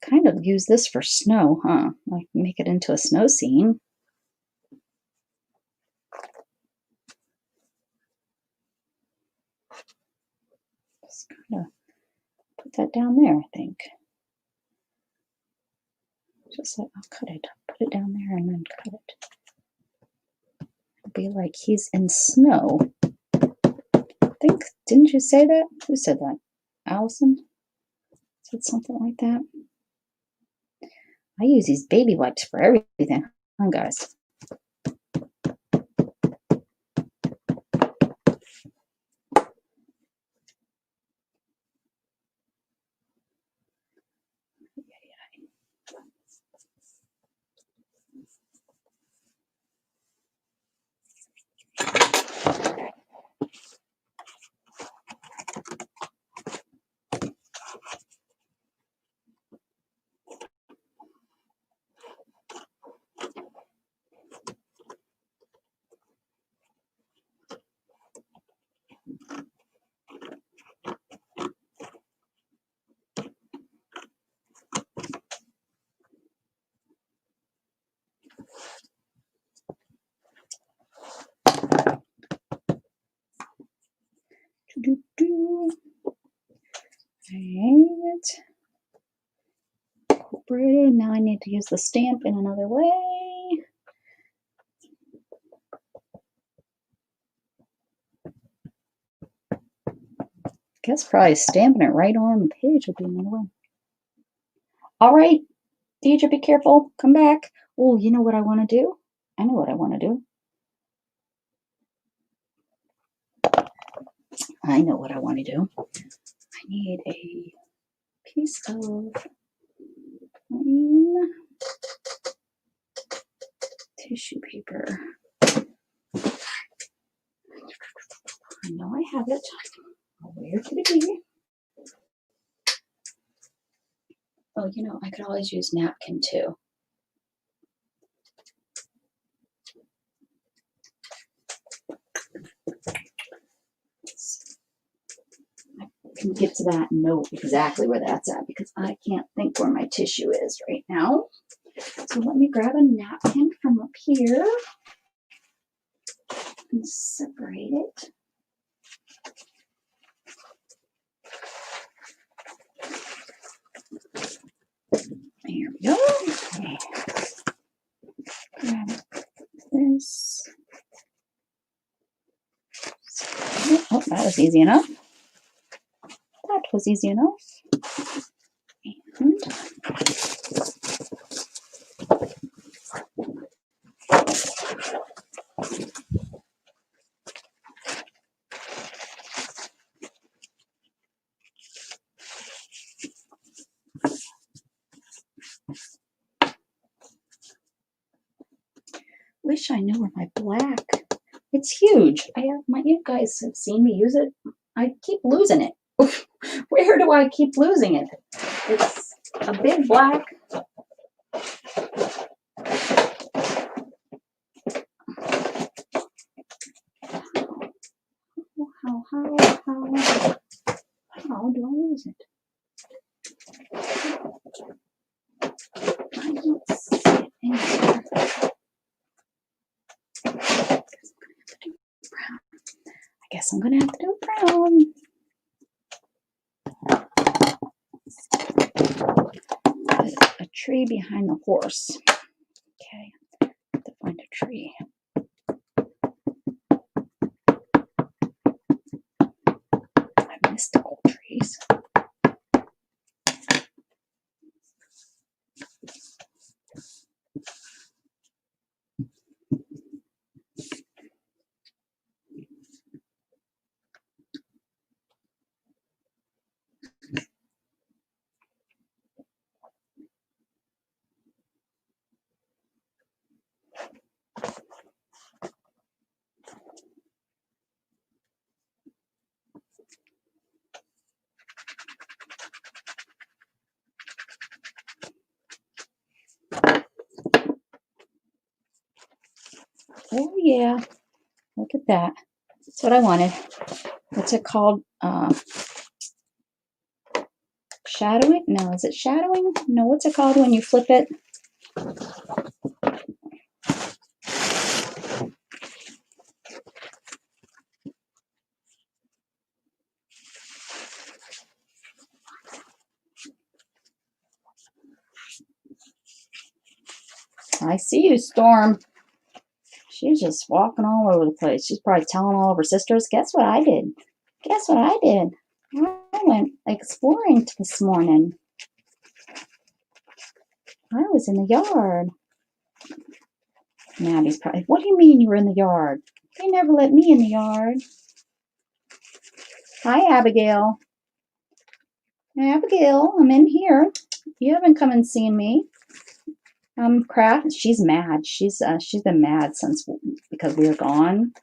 kind of use this for snow, huh? Like make it into a snow scene. Just kind of put that down there, I think. Just like, I'll cut it, put it down there and then cut it. It'll be like he's in snow. I think, didn't you say that? Who said that? Allison? Said something like that. I use these baby wipes for everything, huh, guys? Right. Incorporated. Now I need to use the stamp in another way. Guess probably stamping it right on the page would be another way. All right, Deidre, be careful. Come back. Oh, you know what I want to do? I know what I want to do. I know what I want to do. I need a piece of plain tissue paper. I know I have it. Where could it be? Oh, you know, I could always use napkin too. I can get to that and know exactly where that's at because I can't think where my tissue is right now. So let me grab a napkin from up here and separate it. There we go. Okay. Grab this. Oh, that was easy enough. That was easy enough. And wish I knew where my black. It's huge. You guys have seen me use it. I keep losing it. Where do I keep losing it? It's a big black. guess I'm gonna have to do brown. A tree behind the horse. Okay, have to find a tree. I missed all trees. Oh yeah, look at that. That's what I wanted. What's it called? Shadowing? No, is it shadowing? No, what's it called when you flip it? I see you, Storm. She's just walking all over the place. She's probably telling all of her sisters, guess what I did? Guess what I did? I went exploring this morning. I was in the yard. Maddie's probably, what do you mean you were in the yard? They never let me in the yard. Hi, Abigail. Abigail, I'm in here. You haven't come and seen me. Kraft, she's mad. She's been mad since because we were gone.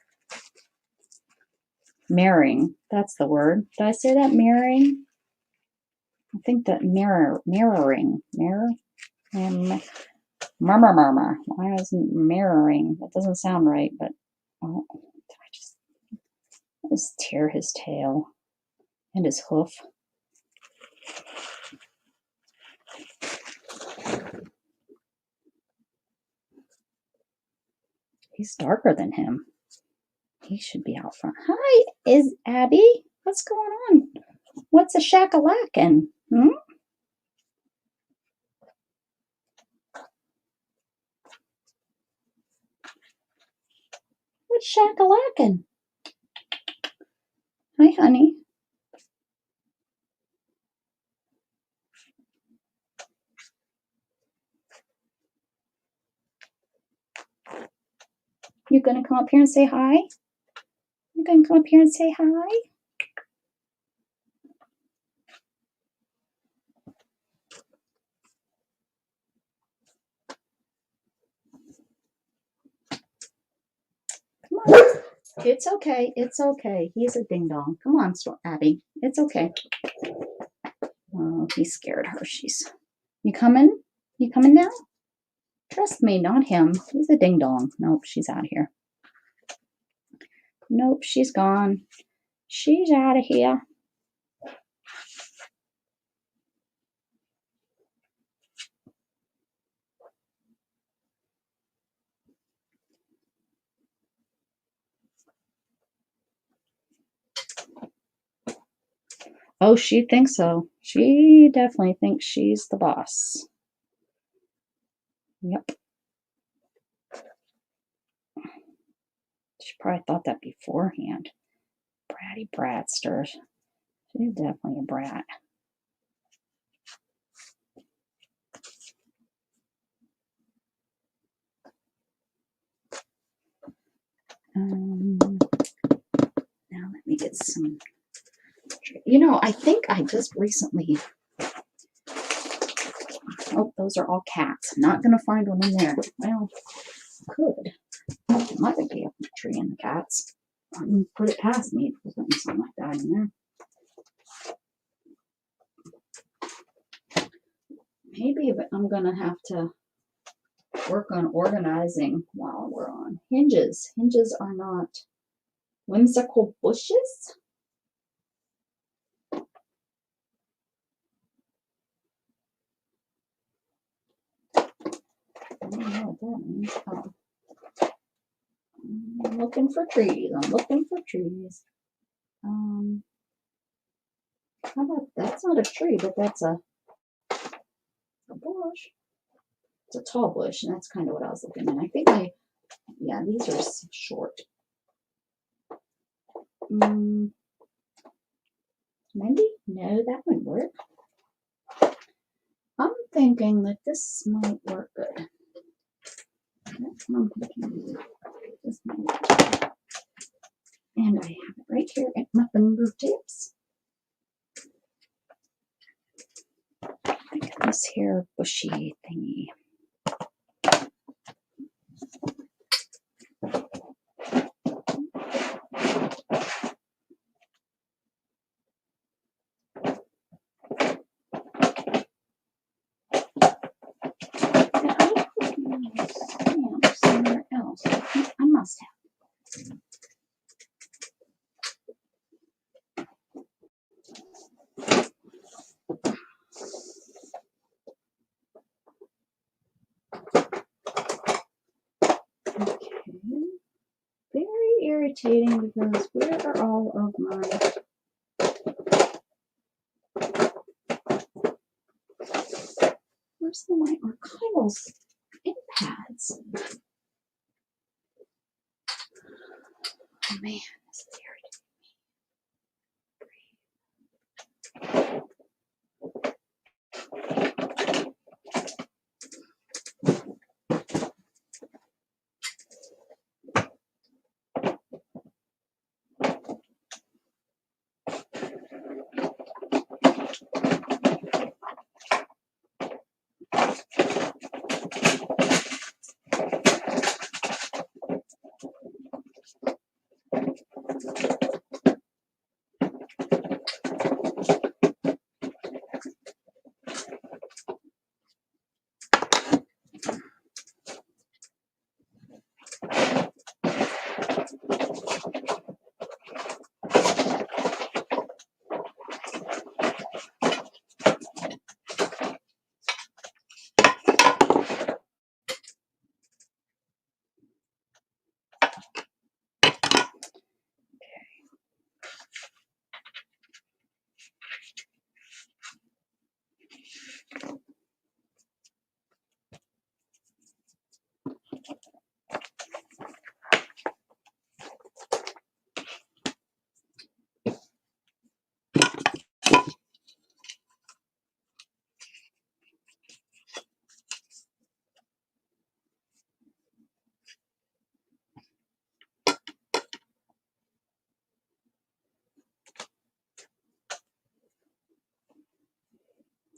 Mirroring, that's the word. Did I say that? Mirroring? I think that mirroring. Murmur. Why isn't mirroring? That doesn't sound right, but oh, I just tear his tail and his hoof. He's darker than him. He should be out front. Hi, is Abby? What's going on? What's a shakalackin'? What's shakalackin'? Hi, honey. You gonna come up here and say hi? You gonna come up here and say hi? Come on. It's okay. It's okay. He's a ding dong. Come on, Abby. It's okay. Oh, he scared her. You coming? You coming now? Trust me, not him. He's a ding dong. Nope, she's out of here. Nope, she's gone. She's out of here. Oh, she thinks so. She definitely thinks she's the boss. Yep. She probably thought that beforehand. Bratty bratster. She's definitely a brat. Now let me get some. You know, I think I just recently. Oh, those are all cats. I'm not gonna find one in there. Well, could. Might be a tree in the cats. I wouldn't put it past me for putting something like that in there. Maybe I'm gonna have to work on organizing while we're on hinges. Hinges are not whimsical bushes. I don't know what that means. Oh. I'm looking for trees. I'm looking for trees. How about that's not a tree, but that's a bush. It's a tall bush, and that's kind of what I was looking at. I think yeah, these are short. Maybe? No, that wouldn't work. I'm thinking that this might work good. That's what I'm thinking. This might work. And I have it right here at my fingertips. Look at this here bushy thingy. Somewhere else. I must have. Okay. Very irritating because where are all of my where's my archival's ink pads? Oh man, this is irritating.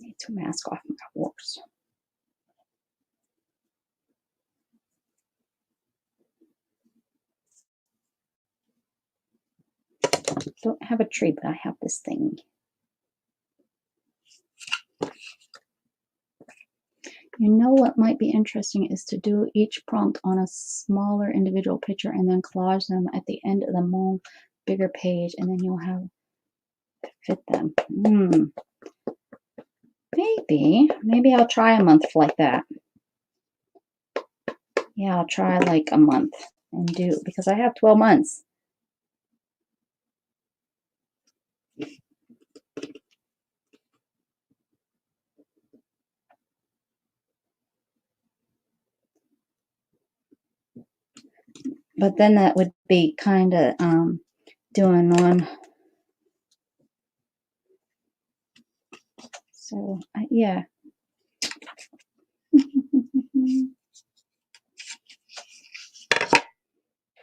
Need to mask off my horse. Don't have a tree, but I have this thing. You know what might be interesting is to do each prompt on a smaller individual picture and then collage them at the end of the more bigger page, and then you'll have to fit them. Maybe I'll try a month like that. Yeah, I'll try like a month and do, because I have 12 months. But then that would be kind of doing one. So, yeah.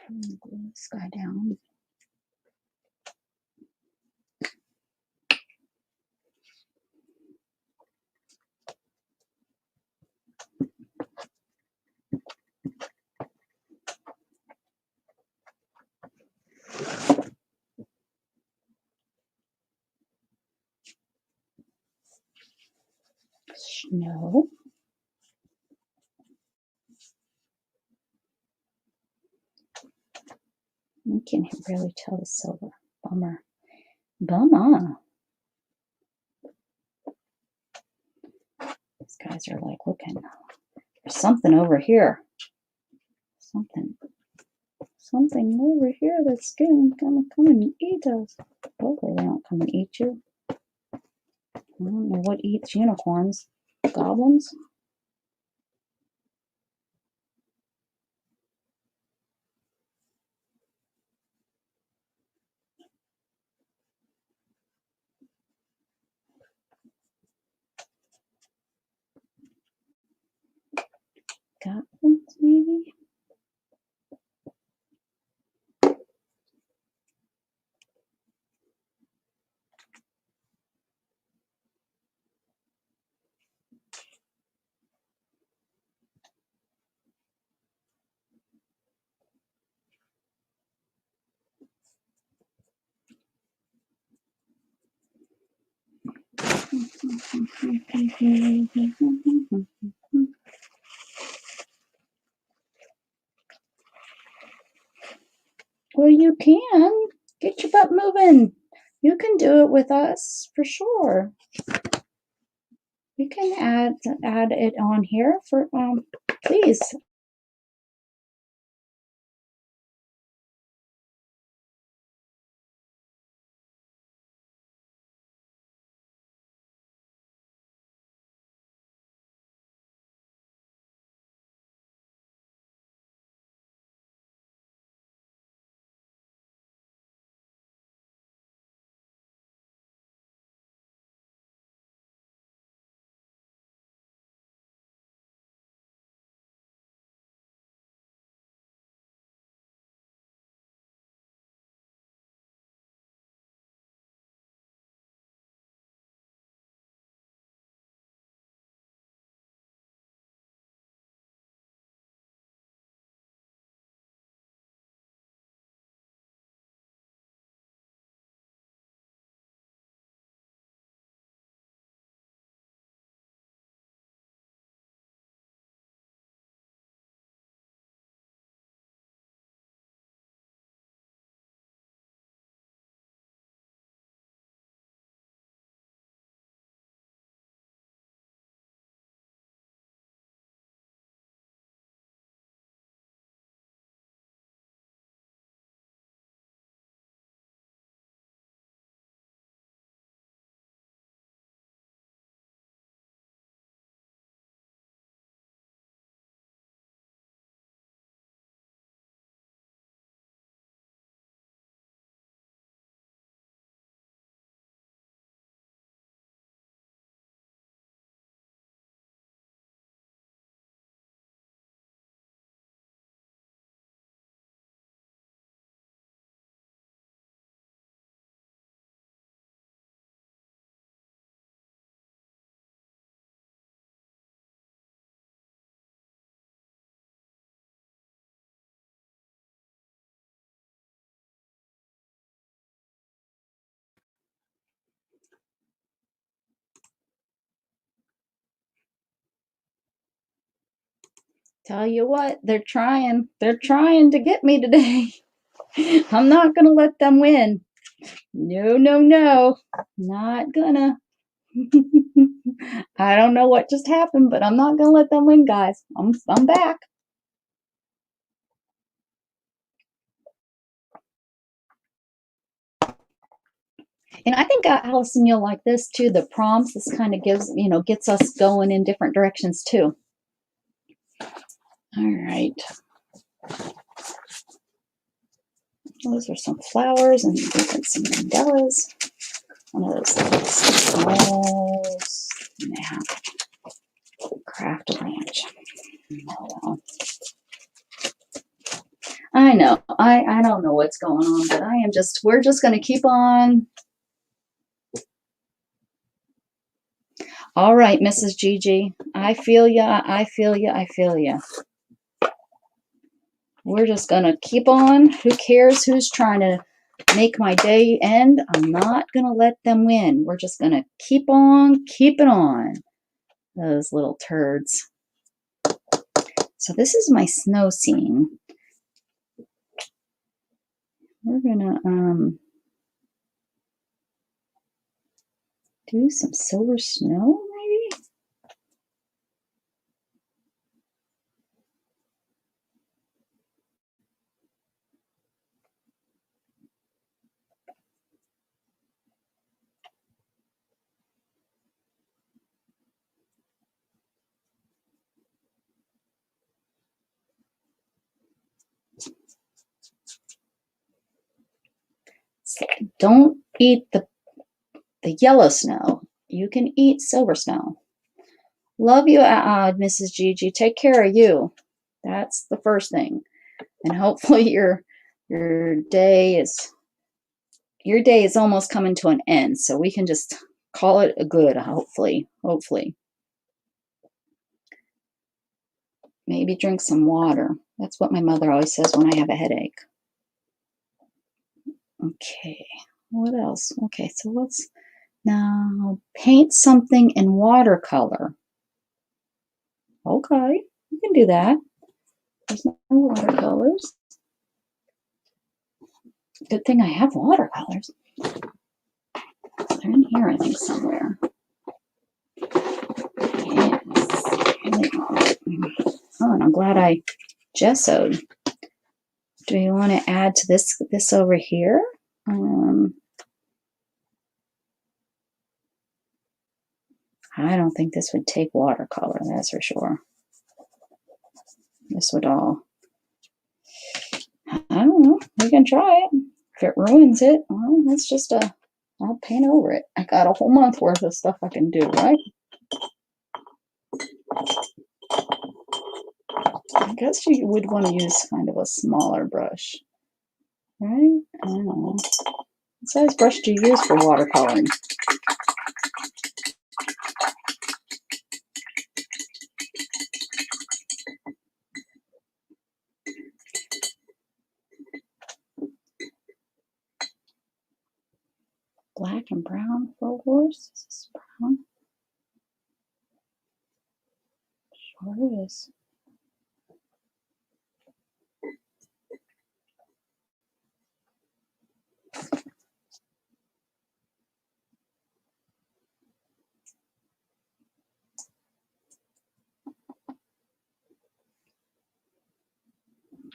Glue this guy down. Snow. You can really tell the silver. Bummer. Bummer. These guys are like looking. There's something over here. Something something over here that's gonna come and eat us. Hopefully they don't come and eat you. I don't know what eats unicorns. Goblins? Goblins, maybe? Well, you can. Get your butt moving. You can do it with us for sure. You can add it on here for please. Tell you what, they're trying. They're trying to get me today. I'm not gonna let them win. No, no, no. Not gonna. I don't know what just happened, but I'm not gonna let them win, guys. I'm back. And I think Allison, you'll like this too. The prompts, this kind of gets us going in different directions too. All right. Those are some flowers and some mandalas. One of those smalls. Now, craft a ranch. Oh, I know. I don't know what's going on, but we're just going to keep on. All right, Mrs. Gigi. I feel ya. I feel ya. I feel ya. We're just going to keep on. Who cares who's trying to make my day end? I'm not going to let them win. We're just going to keep on keeping on. Those little turds. So this is my snow scene. We're going to do some silver snow, maybe? Don't eat the yellow snow. You can eat silver snow. Love you, Mrs. Gigi. Take care of you. That's the first thing. And hopefully your day is almost coming to an end, so we can just call it a good, hopefully. Maybe drink some water. That's what my mother always says when I have a headache. Okay, what else? Okay, so let's now paint something in watercolor. Okay, you can do that. There's no watercolors. Good thing I have watercolors. They're in here, I think, somewhere. Yes. Oh, and I'm glad I gessoed. Do you want to add to this over here? I don't think this would take watercolor, that's for sure. This would all, I don't know, we can try it. If it ruins it, well, that's just I'll paint over it. I got a whole month worth of stuff I can do, right? I guess you would want to use kind of a smaller brush, right? I don't know. What size brush do you use for watercoloring? Black and brown for horse? Is this brown? Sure is.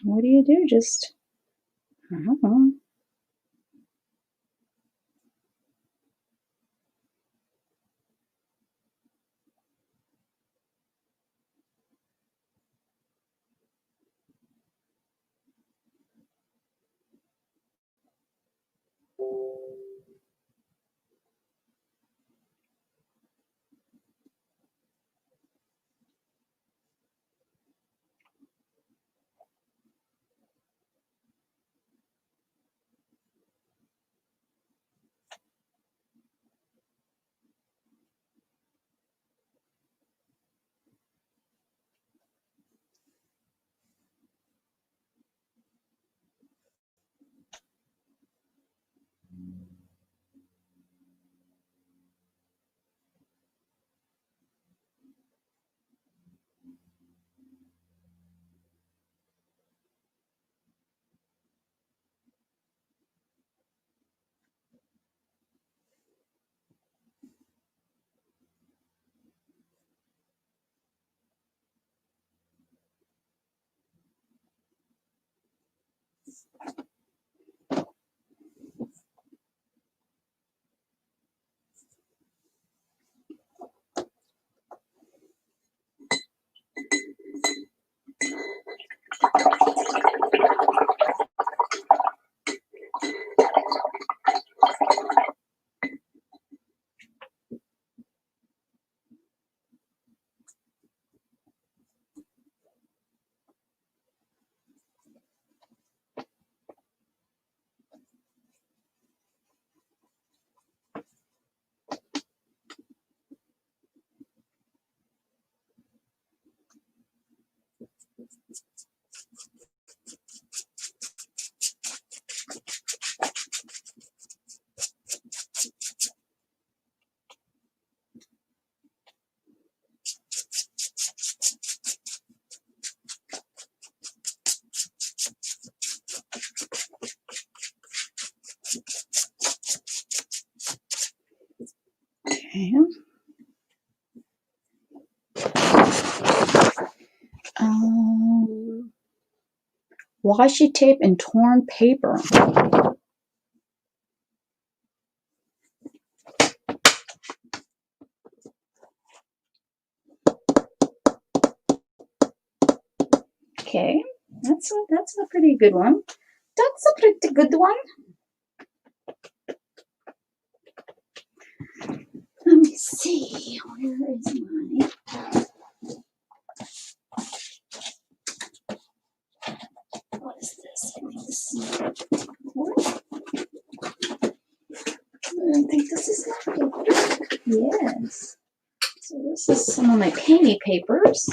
What do you do? Just, I don't know. Okay. Washi tape and torn paper. Okay, that's a pretty good one. That's a pretty good one. me see. Where is my... What is this? I think this is... What? I think this is my paper. Yes. So this is some of my painty papers.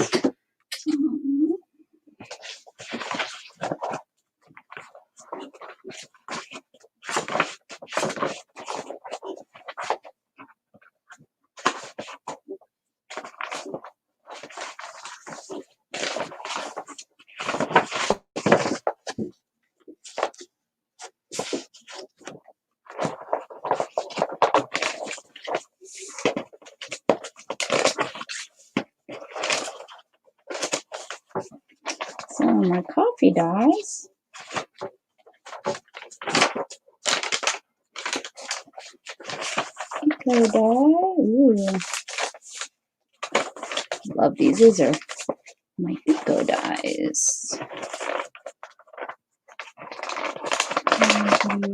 Some of my coffee dyes. Eco dye. Ooh. Love these. These are my eco dyes. Use some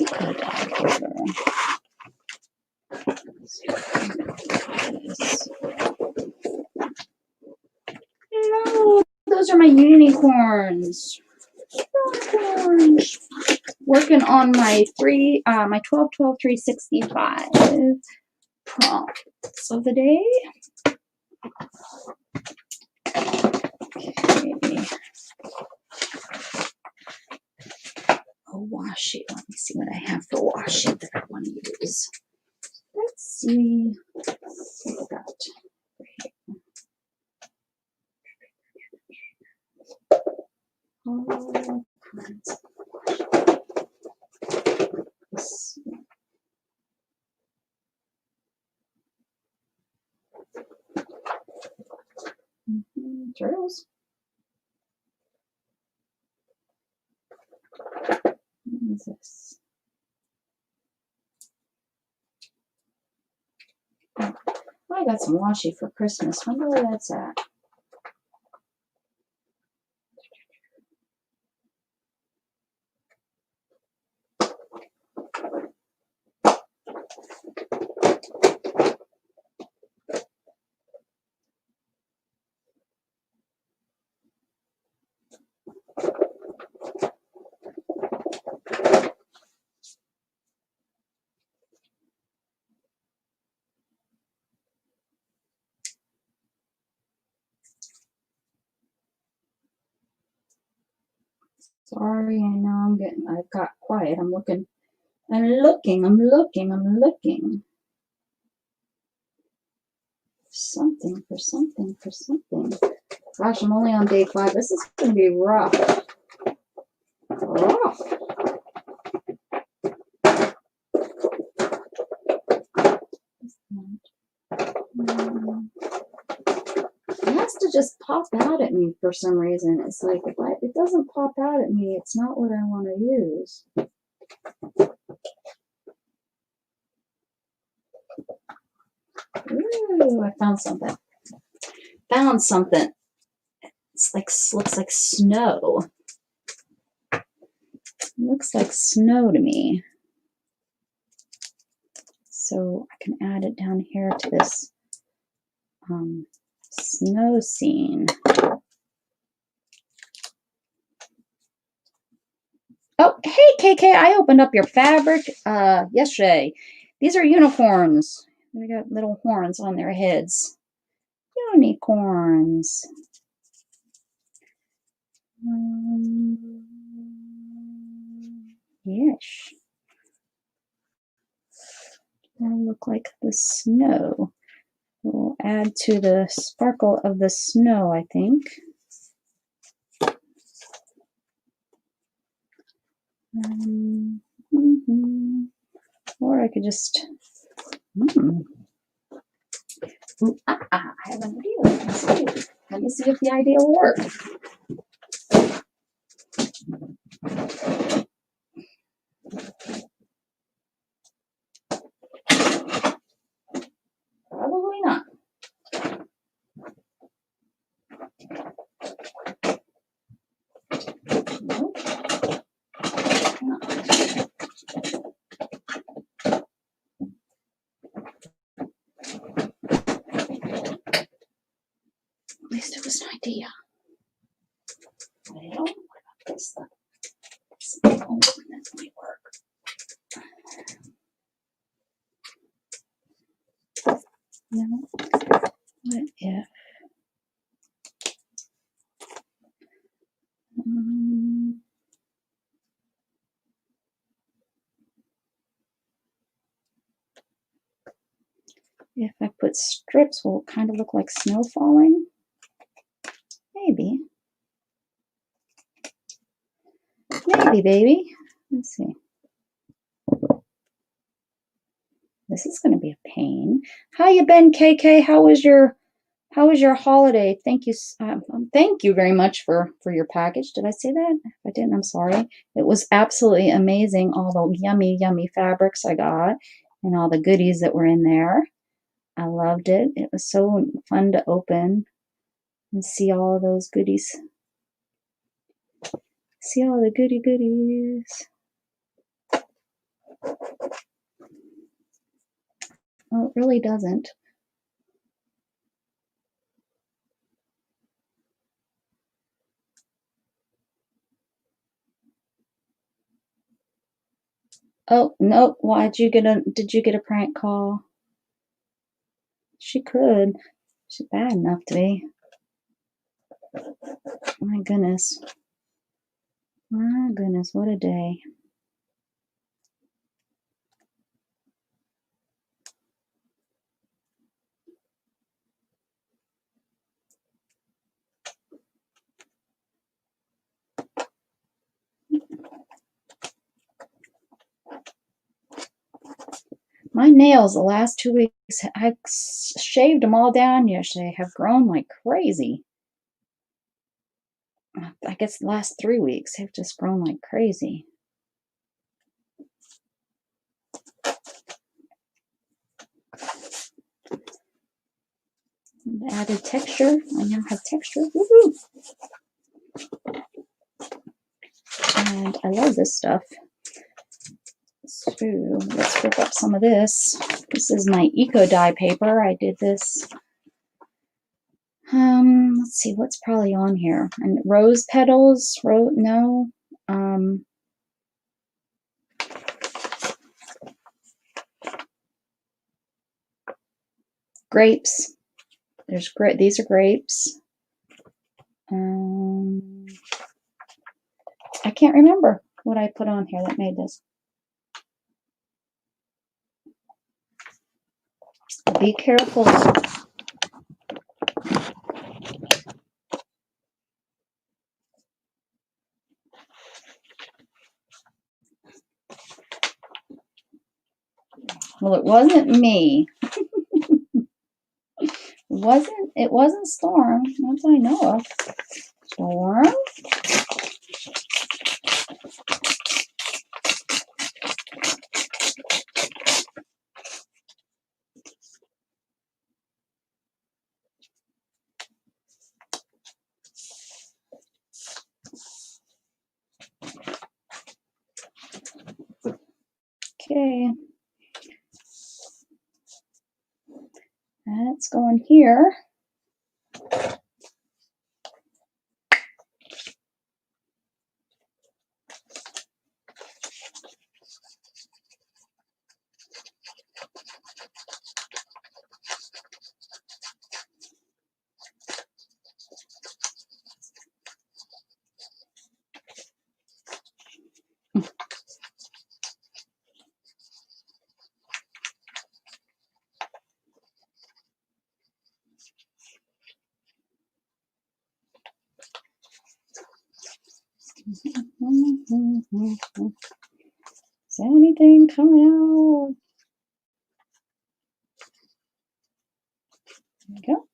eco dye paper. No, those are my unicorns. Unicorns. Working on my 12-12 365 prompts of the day. Okay. A washi. Let me see what I have for washi that I want to use. Let's see what I got. All kinds of washi. Turtles. What is this? Oh, I got some washi for Christmas. Wonder where that's at. Sorry, I know I've got quiet. I'm looking. For something. Gosh, I'm only on day 5. This is going to be rough. Rough. It has to just pop out at me for some reason. It's like if it doesn't pop out at me, it's not what I want to use. Ooh, I found something. It's like looks like snow. Looks like snow to me. So I can add it down here to this snow scene. Oh, hey, KK, I opened up your fabric yesterday. These are unicorns. They got little horns on their heads. Unicorns. Yes. That'll look like the snow. We'll add to the sparkle of the snow, I think. Or I could just... I have an idea. Let me see if the idea will work. Probably not. Nope. just an idea. Well, what about this? Oh, that might work. No. What if? If I put strips, will it kind of look like snow falling? Maybe. Maybe, baby. Let's see. This is going to be a pain. How you been, KK? How was your holiday? Thank you. Thank you very much for your package. Did I say that? If I didn't, I'm sorry. It was absolutely amazing. All the yummy, yummy fabrics I got and all the goodies that were in there. I loved it. It was so fun to open and see all of those goodies. See all the goodies. Well, it really doesn't. Oh, no. Did you get a prank call? She could. She's bad enough to be. My goodness. My goodness, what a day. My nails the last 2 weeks, I shaved them all down yesterday, have grown like crazy. I guess the last 3 weeks have just grown like crazy. Added texture. I now have texture. Woohoo! And I love this stuff. So let's rip up some of this. This is my eco dye paper. I did this. Let's see what's probably on here. And rose petals. No. Grapes. These are grapes. I can't remember what I put on here that made this. Be careful. Well, it wasn't me. It wasn't Storm. Not that I know of. Storm? Okay. That's going here. Is there anything coming out? There we go.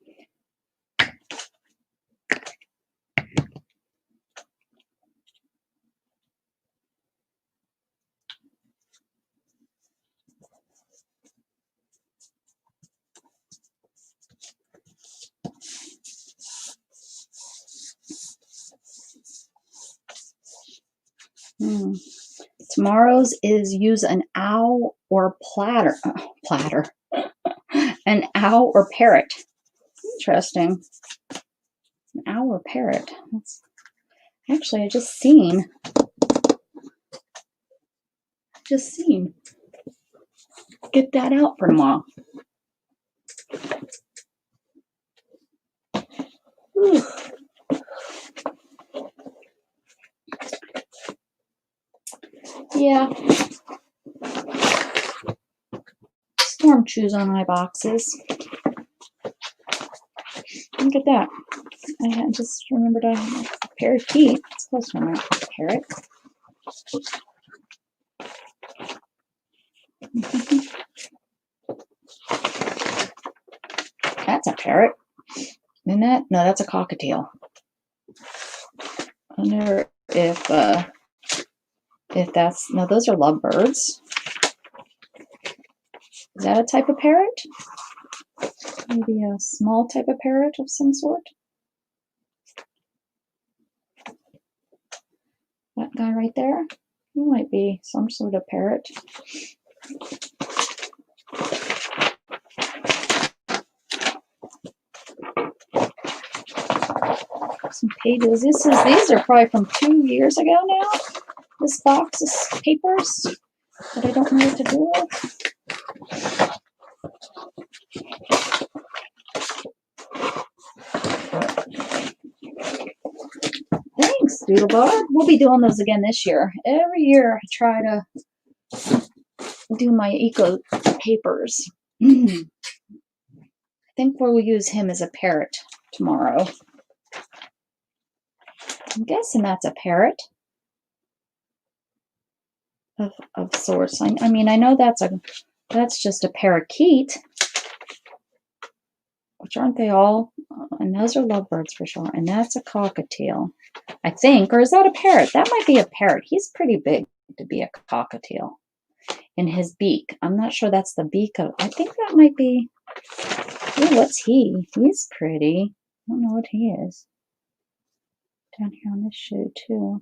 Tomorrow's is use an owl or platter. An owl or parrot. Interesting. An owl parrot. That's, actually, I just seen. Get that out for tomorrow. Whew. Yeah. Storm chews on my boxes. Look at that. I just remembered I had a parakeet. It's close to a parrot. That's a parrot. Isn't that? No, that's a cockatiel. I wonder if that's, no, those are lovebirds. Is that a type of parrot? Maybe a small type of parrot of some sort? That guy right there? He might be some sort of parrot. Some pages. These are probably from 2 years ago now. This box is papers that I don't know what to do with. Thanks, Doodlebug. We'll be doing those again this year. Every year I try to do my eco papers. I think we'll use him as a parrot tomorrow. I'm guessing that's a parrot of sorts. I mean, I know that's just a parakeet, which aren't they all? And those are lovebirds for sure. And that's a cockatiel, I think. Or is that a parrot? That might be a parrot. He's pretty big to be a cockatiel. In his beak. I'm not sure that's the beak of, I think that might be, ooh, what's he? He's pretty. I don't know what he is. Down here on this shoe too.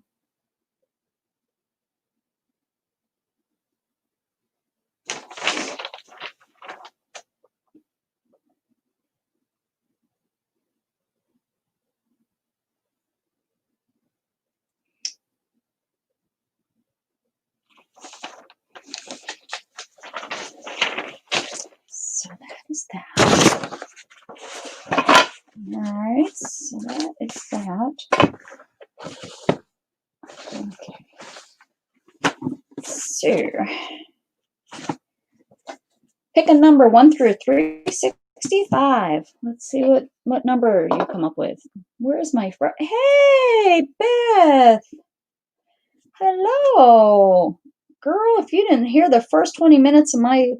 So that is that. Alright, so that is that. Okay. So, pick a number 1 through 365. Let's see what number you come up with. Where's my friend? Hey, Beth! Hello! Girl, if you didn't hear the first 20 minutes of my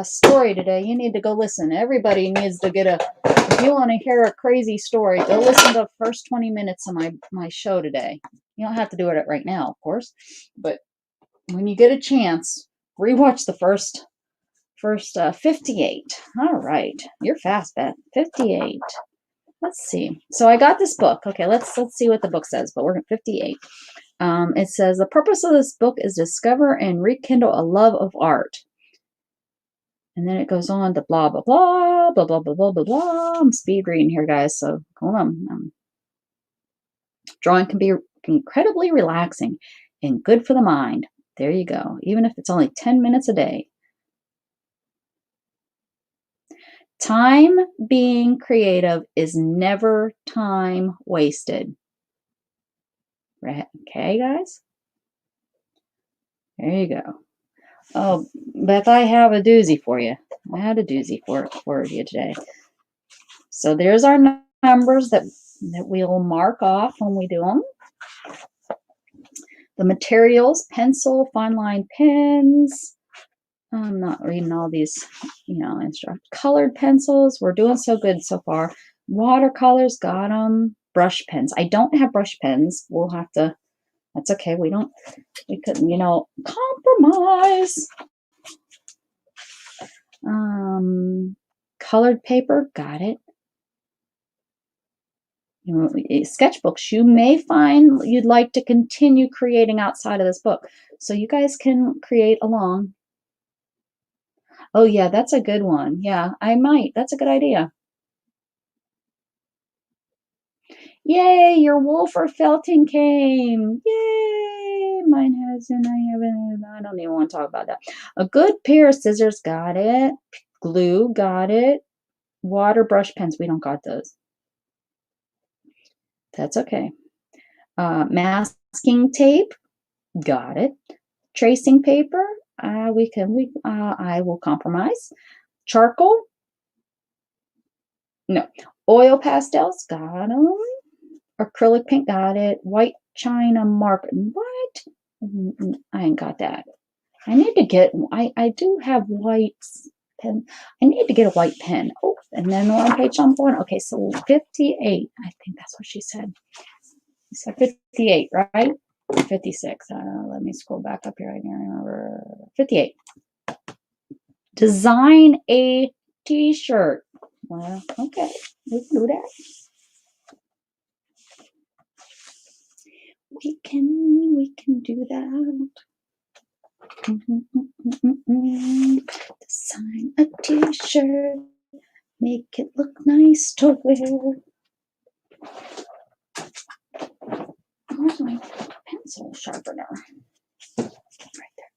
story today, you need to go listen. Everybody needs to get if you want to hear a crazy story, go listen to the first 20 minutes of my show today. You don't have to do it right now, of course, but when you get a chance, rewatch the first 58. All right, you're fast, Beth. 58. Let's see. So I got this book. Okay, let's see what the book says, but we're at 58. It says, the purpose of this book is to discover and rekindle a love of art. And then it goes on to blah, blah, blah, blah, blah, blah, blah, blah, blah. I'm speed reading here, guys, so hold on. Drawing can be incredibly relaxing and good for the mind. There you go, even if it's only 10 minutes a day. Time being creative is never time wasted. Right? Okay, guys? There you go. Oh, Beth, I have a doozy for you. I had a doozy for you today. So there's our numbers that we'll mark off when we do them. The materials, pencil, fine line pens. I'm not reading all these, colored pencils. We're doing so good so far. Watercolors, got them. Brush pens. I don't have brush pens. We'll have to, that's okay. We couldn't, compromise. Colored paper, got it. Sketchbooks you may find you'd like to continue creating outside of this book. So you guys can create along. Oh yeah, that's a good one. Yeah, I might. That's a good idea. Yay, your Wolfer felting came. Yay, mine hasn't. I don't even want to talk about that. A good pair of scissors, got it. Glue, got it. Water brush pens, we don't got those. That's okay. Masking tape, got it. Tracing paper, I will compromise. Charcoal, no. Oil pastels, got them. Acrylic paint, got it. White china marker, what? I ain't got that. I need to get, I do have white pen. I need to get a white pen. Oh, and then on page I'm going. Okay, so 58. I think that's what she said. She said 58, right? 56. Let me scroll back up here. I can't remember. 58. Design a t-shirt. Well, okay, we can do that. We can do that. Design a t-shirt. Make it look nice to wear. Where's my pencil sharpener? Right there.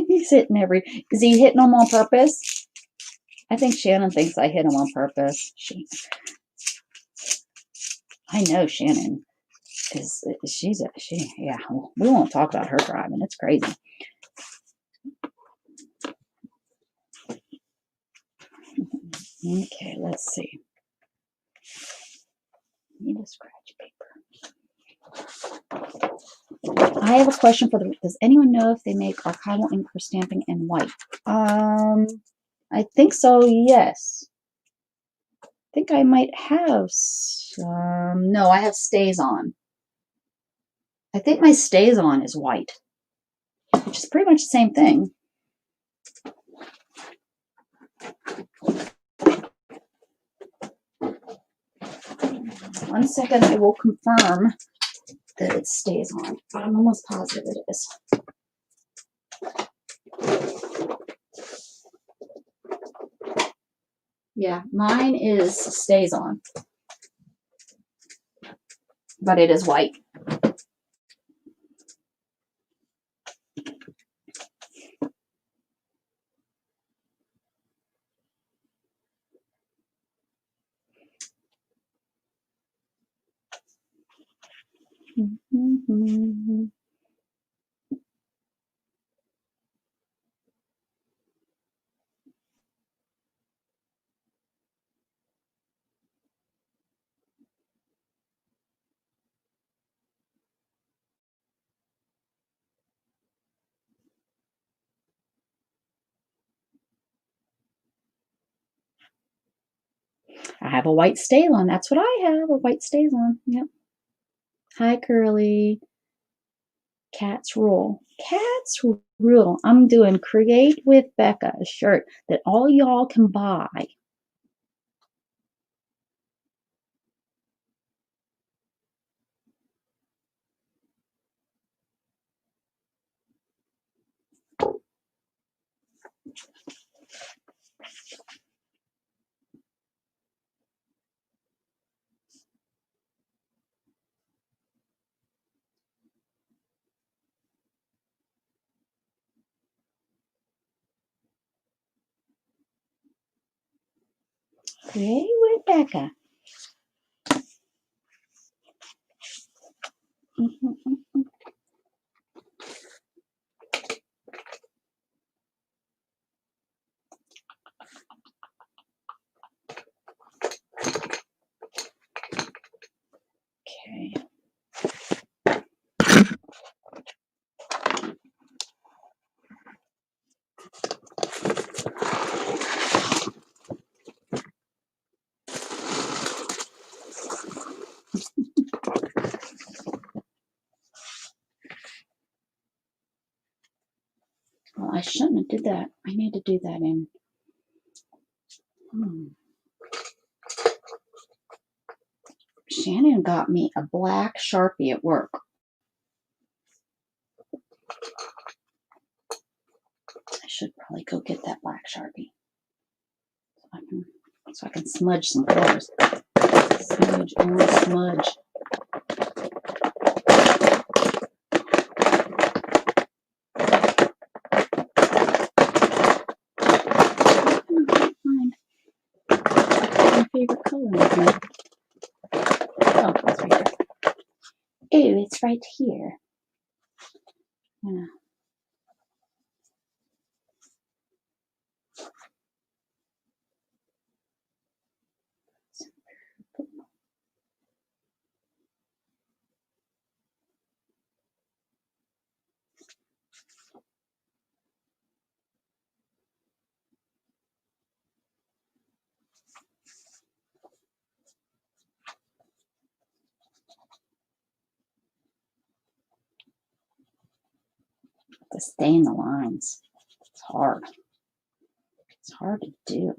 He's hitting is he hitting them on purpose? I think Shannon thinks I hit him on purpose. I know Shannon yeah, we won't talk about her driving. It's crazy. Okay, let's see. Need a scratch paper. I have a question for does anyone know if they make archival ink for stamping in white? I think so, yes. I think I might have some. No, I have StazOn. I think my StazOn is white, which is pretty much the same thing. One second, I will confirm that it StazOn, but I'm almost positive it is. Yeah, mine StazOn, but it is white. I have a white StazOn. That's what I have, a white StazOn. Yep. Hi, Curly. Cats Rule. Cats Rule. I'm doing Create with Becca, a shirt that all y'all can buy. Create with Becca. Okay. Well, I shouldn't have did that. I need to do that in. Shannon got me a black Sharpie at work. should probably go get that black Sharpie so I can smudge some colors. Smudge and smudge. My favorite color in here. Oh, it's right here. Oh, it's right here. Yeah. To stay in the lines. It's hard. It's hard to do.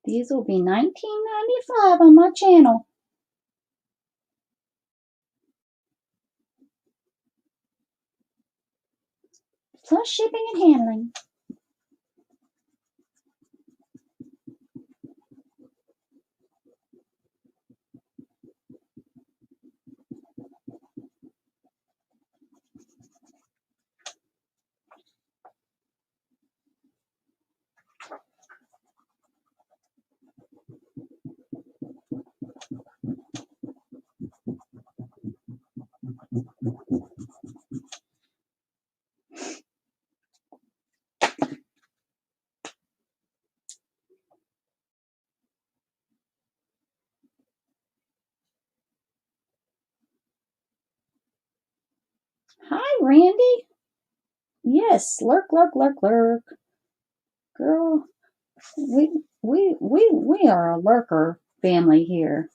These will be $19.95 on my channel. Plus shipping and handling. Hi, Randy. Yes, lurk, lurk, lurk, lurk. Girl, we are a lurker family here.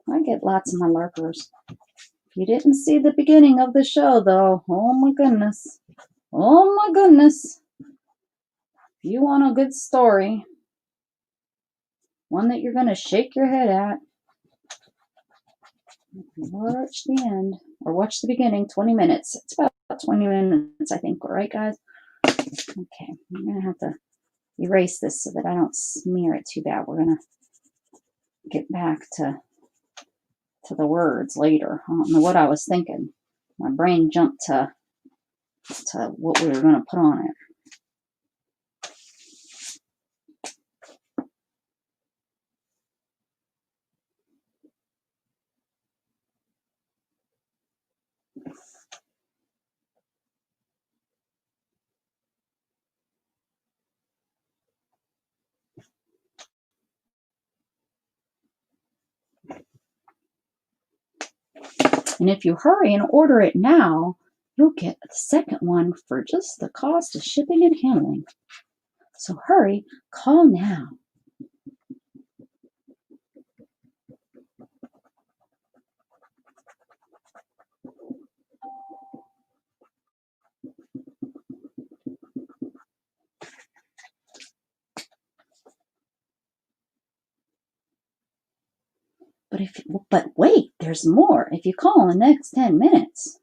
I get lots of my lurkers. If you didn't see the beginning of the show, though, oh my goodness. Oh my goodness. If you want a good story, one that you're going to shake your head at, watch the end, or watch the beginning, 20 minutes. It's about 20 minutes, I think, right, guys? Okay, I'm going to have to erase this so that I don't smear it too bad. We're going to get back to the words later. I don't know what I was thinking. My brain jumped to what we were going to put on it. And if you hurry and order it now, you'll get the second one for just the cost of shipping and handling. So hurry, call now. But wait, there's more. If you call in the next 10 minutes.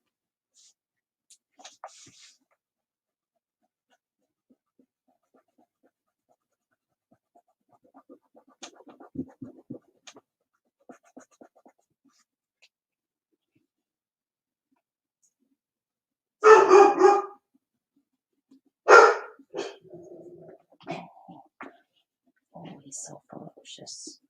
Oh, he's so ferocious.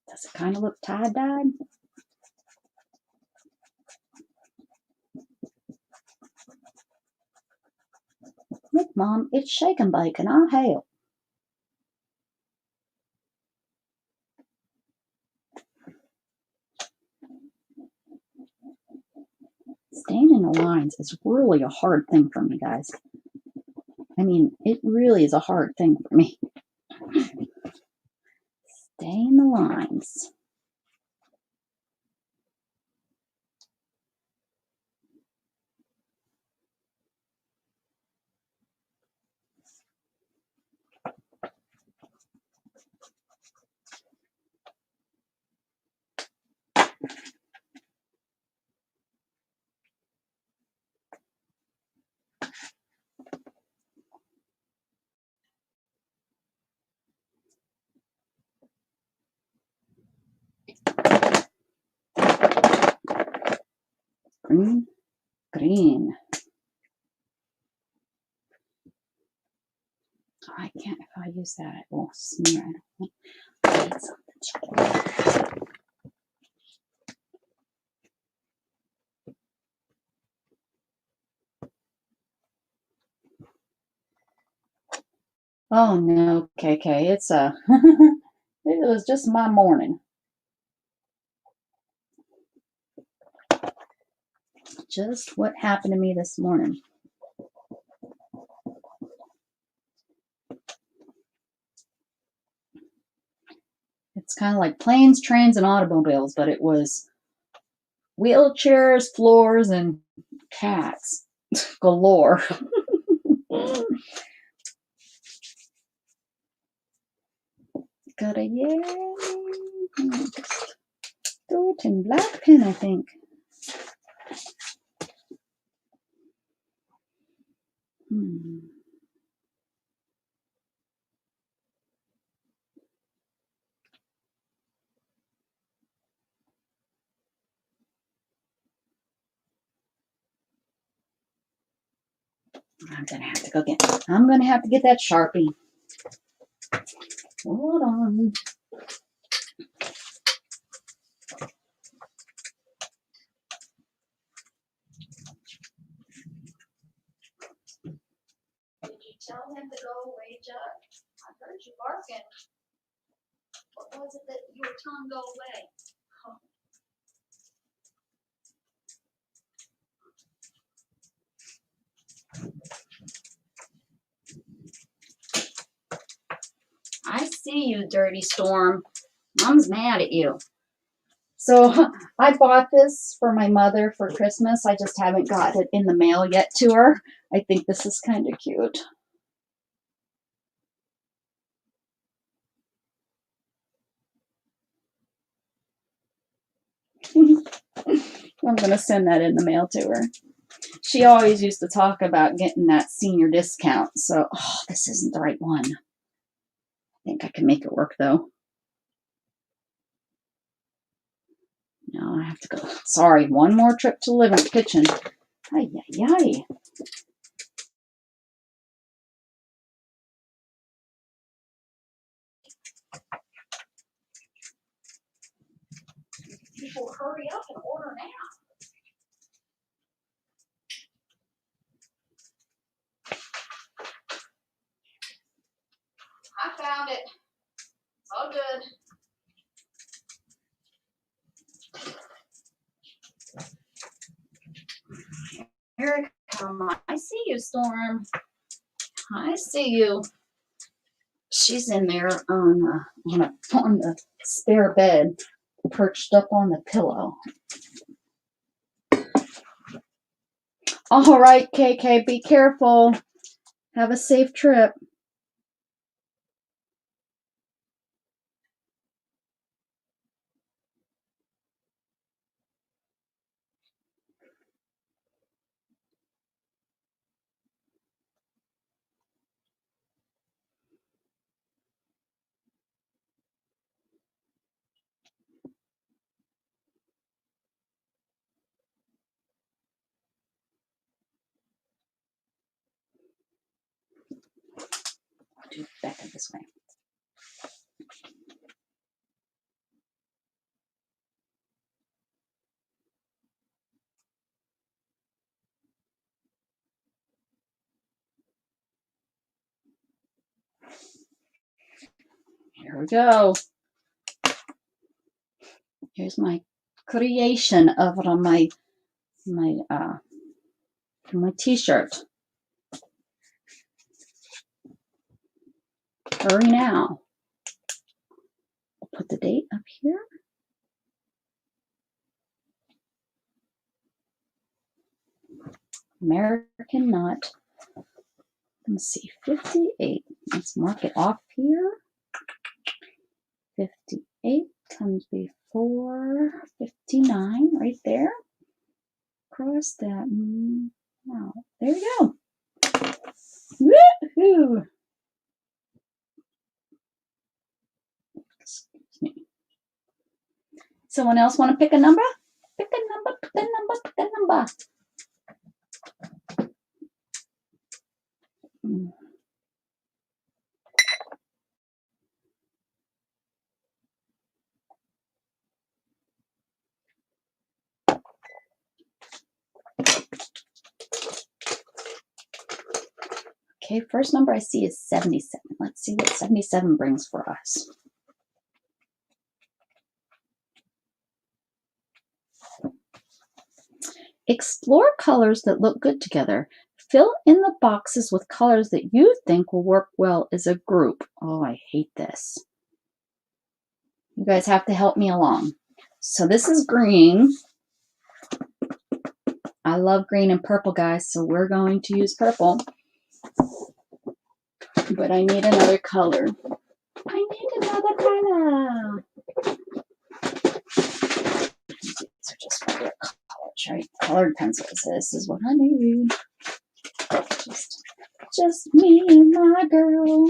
Does it kind of look tie-dyed? Look, Mom, it's shake and bake, and I'll help. Staying in the lines is really a hard thing for me, guys. I mean, it really is a hard thing for me. Stay in the lines. Green, green. Oh, I can't, if I use that, it will smear. I need something. Oh no, KK, it's a, it was just my morning. Just what happened to me this morning. It's kind of like planes, trains, and automobiles, but it was wheelchairs, floors, and cats galore. Got a yay. Do it in black pen, I think. I'm gonna have to go get. I'm gonna have to get that Sharpie. Hold on. Did you tell him to go away, Judd? I heard you barking. What was it that you were telling him to go away? I see you, Dirty Storm. Mom's mad at you. So I bought this for my mother for Christmas. I just haven't got it in the mail yet to her. I think this is kind of cute. I'm going to send that in the mail to her. She always used to talk about getting that senior discount. So, oh, this isn't the right one. I think I can make it work though. No, I have to go. Sorry, one more trip to the living kitchen. Ay, ay, ay. People hurry up and order now. I found it. All good. Here I come. I see you, Storm. I see you. She's in there on the spare bed, perched up on the pillow. All right, KK, be careful. Have a safe trip. I'll do Becca this way. Here we go. Here's my creation of it on my t-shirt. Hurry now. I'll put the date up here. American Nut. Let's see, 58. Let's mark it off here. 58 comes before 59, right there. Cross that. Wow, there you go. Woohoo! Excuse me. Someone else want to pick a number? Pick a number, pick a number, pick a number. Okay, first number I see is 77. Let's see what 77 brings for us. Explore colors that look good together. Fill in the boxes with colors that you think will work well as a group. Oh, I hate this. You guys have to help me along. So this is green. I love green and purple, guys, so we're going to use purple. But I need another color. I need another color. These are just regular colors, right? Colored pencils. This is what I need. Just me and my girl.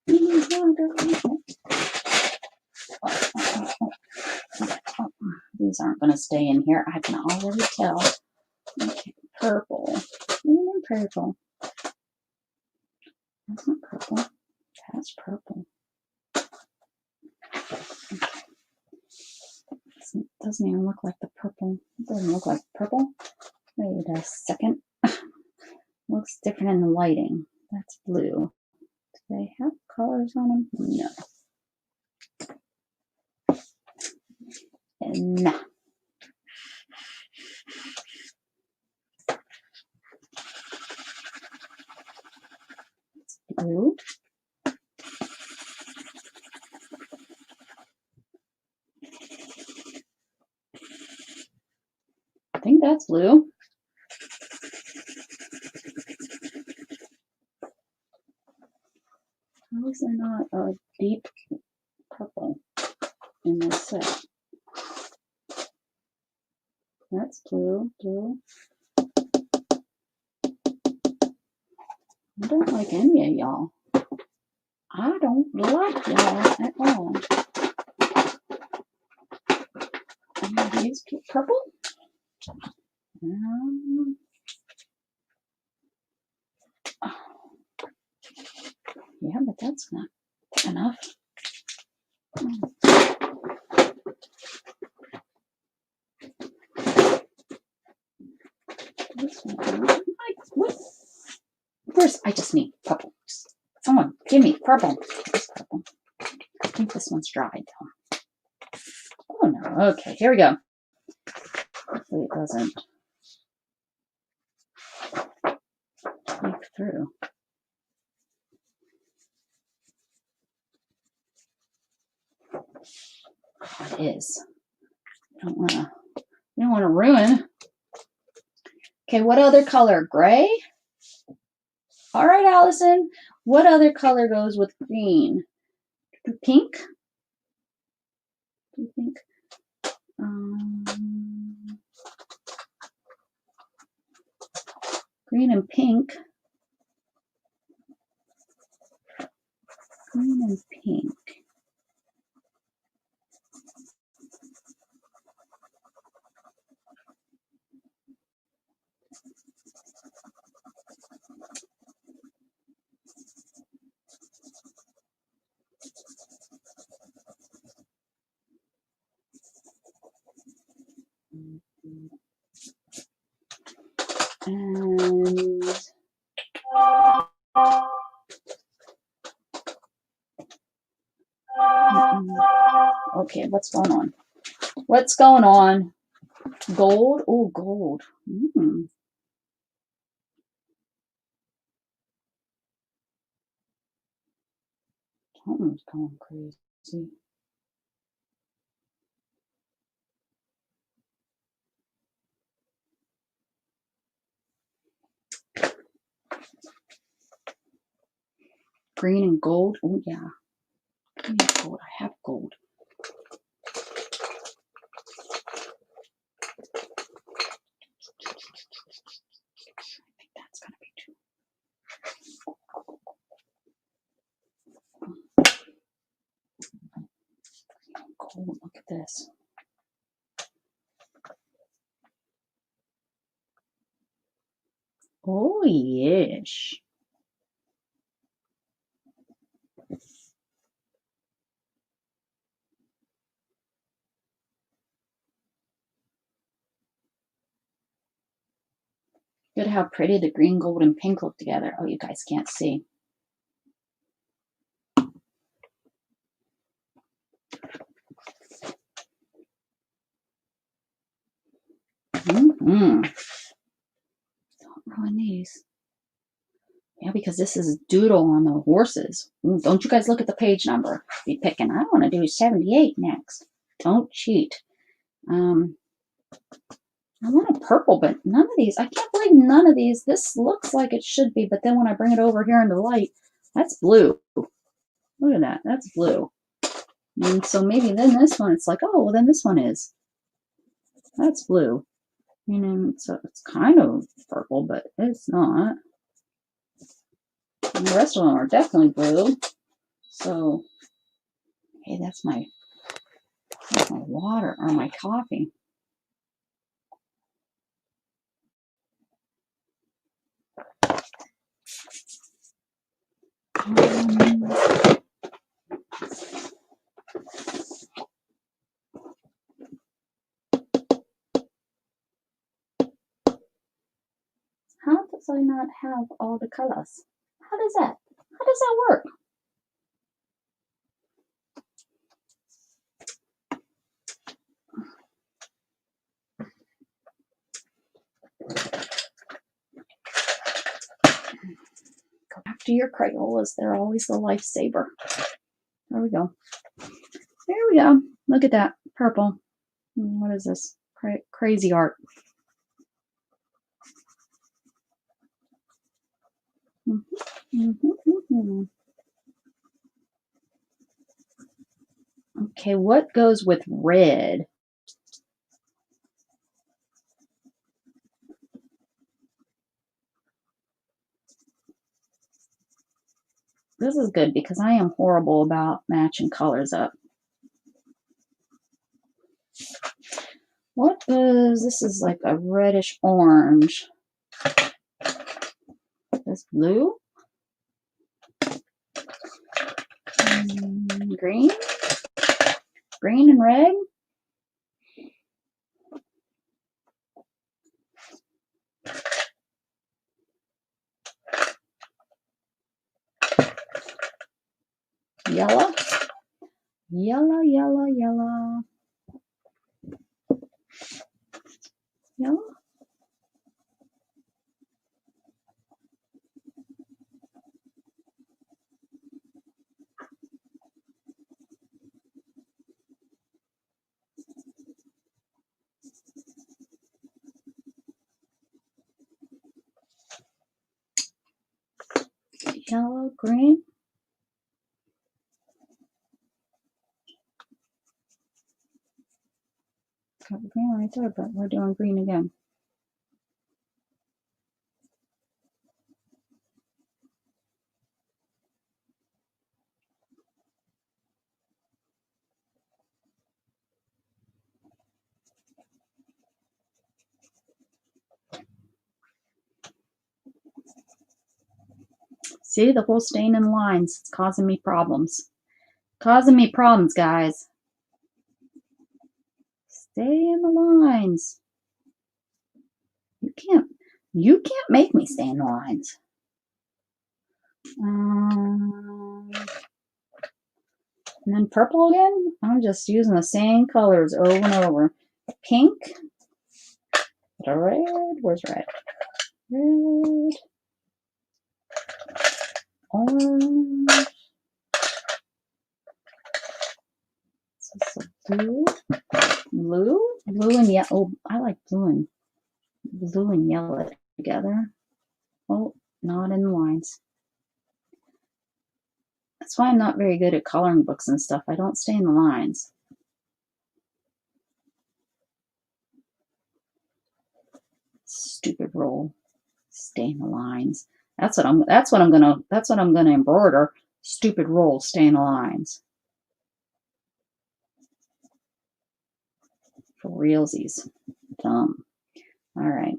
Me and my girl. These aren't going to stay in here. I can already tell. Okay, purple. Purple. That's not purple. That's purple. Okay. Doesn't even look like the purple. It doesn't look like purple. Wait a second. Looks different in the lighting. That's blue. Do they have colors on them? No. Nah. It's blue. I think that's blue. How is there not a deep purple in this set? That's blue. Blue. I don't like any of y'all. I don't like y'all at all. And these purple? Yeah, but that's not enough. This one. First, I just need purple. Someone give me purple. This purple. I think this one's dried though. Oh no. Okay, here we go. Hopefully it doesn't leak through. Oh, it is. I don't want to ruin. Okay, what other color? Gray? All right, Allison. What other color goes with green? Pink? Do you think? Green and pink. Green and pink. And Okay, what's going on? What's going on? Gold? Oh, gold. Something's going crazy. Green and gold? Oh, yeah. Give me gold. I have gold. I think that's going to be too. Gold. Look at this. Oh, yes. Look at how pretty the green, gold, and pink look together. Oh, you guys can't see. Don't ruin these. Yeah, because this is doodle on the horses. Don't you guys look at the page number. Be picking. I want to do 78 next. Don't cheat. I want a purple, but none of these. I can't believe none of these. This looks like it should be, but then when I bring it over here in the light, that's blue. Look at that. That's blue. And so maybe then this one, it's like, oh, well, then this one is. That's blue. You know, so it's kind of purple, but it's not. And the rest of them are definitely blue. So, hey, that's my water or my coffee. How does I not have all the colors? How does that work? Go after your Crayolas. They're always the lifesaver. There we go. There we go. Look at that. Purple. What is this? Crazy art. Okay, what goes with red? This is good because I am horrible about matching colors up. What is this? Is like a reddish orange. This blue? Green? Green and red? Yellow? Yellow, yellow, yellow. Yellow? Yellow, green? Got green right there, but we're doing green again. See, the whole staying in lines. It's causing me problems. Causing me problems, guys. Stay in the lines. You can't make me stay in the lines. And then purple again. I'm just using the same colors over and over. Pink. Red. Where's red? Red. Orange. This is blue. Blue and yellow. Oh, I like blue and yellow together. Oh, not in the lines. That's why I'm not very good at coloring books and stuff. I don't stay in the lines. Stupid rule. Stay in the lines. That's what I'm gonna embroider. Stupid rule. Stay in the lines. For realsies. Dumb. All right.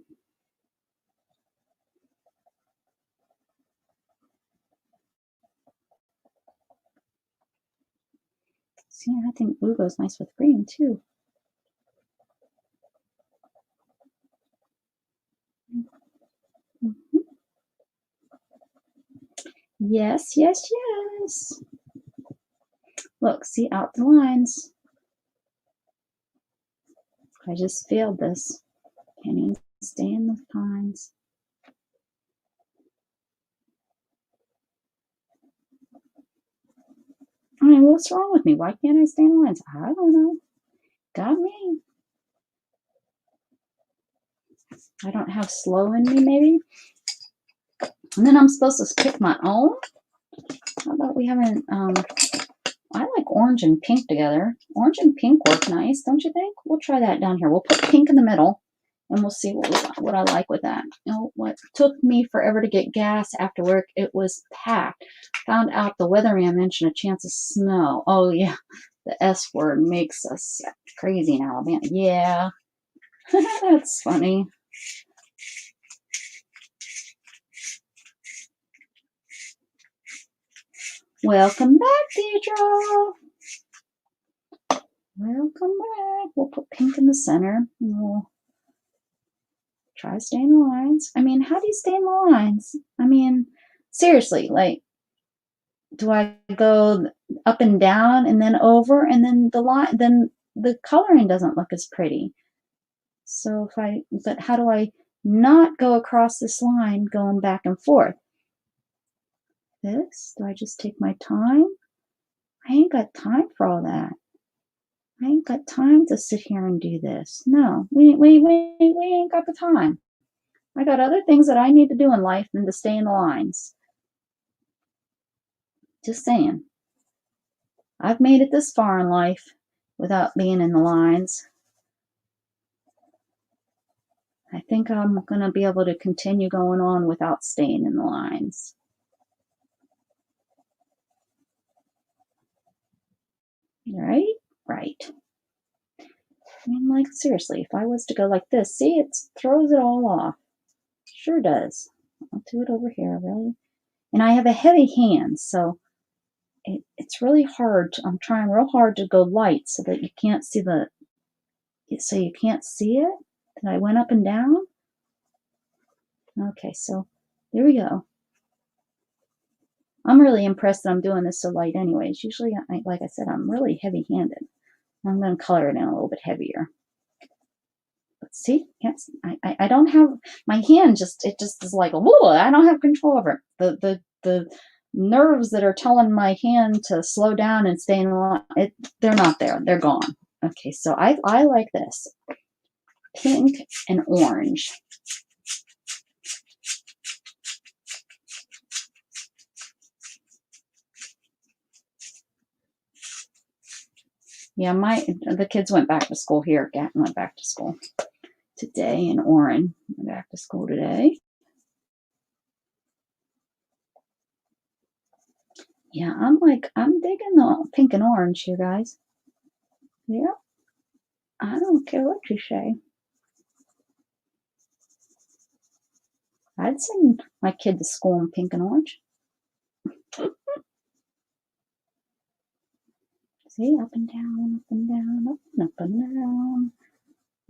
See, I think blue goes nice with green too. Mm-hmm. Yes, yes, yes. Look, see out the lines. I just failed this. Can't even stay in the lines. I mean, what's wrong with me? Why can't I stay in the lines? I don't know. Got me. I don't have slow in me, maybe. And then I'm supposed to pick my own? How about we haven't, I like orange and pink together. Orange and pink work nice, don't you think? We'll try that down here. We'll put pink in the middle, and we'll see what I like with that. You know, what took me forever to get gas after work, it was packed. Found out the weatherman mentioned a chance of snow. Oh, yeah. The S word makes us crazy in Alabama. Yeah. That's funny. Welcome back, Deidre. Welcome back. We'll put pink in the center. And we'll try to stay in the lines. I mean, how do you stay in the lines? I mean, seriously, like, do I go up and down and then over and then the line? Then the coloring doesn't look as pretty. So but how do I not go across this line going back and forth? This? Do I just take my time? I ain't got time for all that. I ain't got time to sit here and do this. No, we ain't got the time. I got other things that I need to do in life than to stay in the lines. Just saying. I've made it this far in life without being in the lines. I think I'm going to be able to continue going on without staying in the lines. Right? Right. I mean, like, seriously, if I was to go like this, see, it throws it all off. Sure does. I'll do it over here, really. And I have a heavy hand, so it's really hard. I'm trying real hard to go light so that you can't see you can't see it. That I went up and down. Okay, so there we go. I'm really impressed that I'm doing this so light anyways. Usually, like I said, I'm really heavy-handed. I'm going to color it in a little bit heavier. But see, yes, I don't have, my hand it just is like, whoa, I don't have control over it. The nerves that are telling my hand to slow down and stay in the line, they're not there. They're gone. Okay, so I like this. Pink and orange. Yeah, the kids went back to school here. Gatton went back to school today, and Oren went back to school today. Yeah, I'm digging the pink and orange, you guys. Yeah, I don't care what you say. I'd send my kid to school in pink and orange. See, up and down, up and down, up and up and down.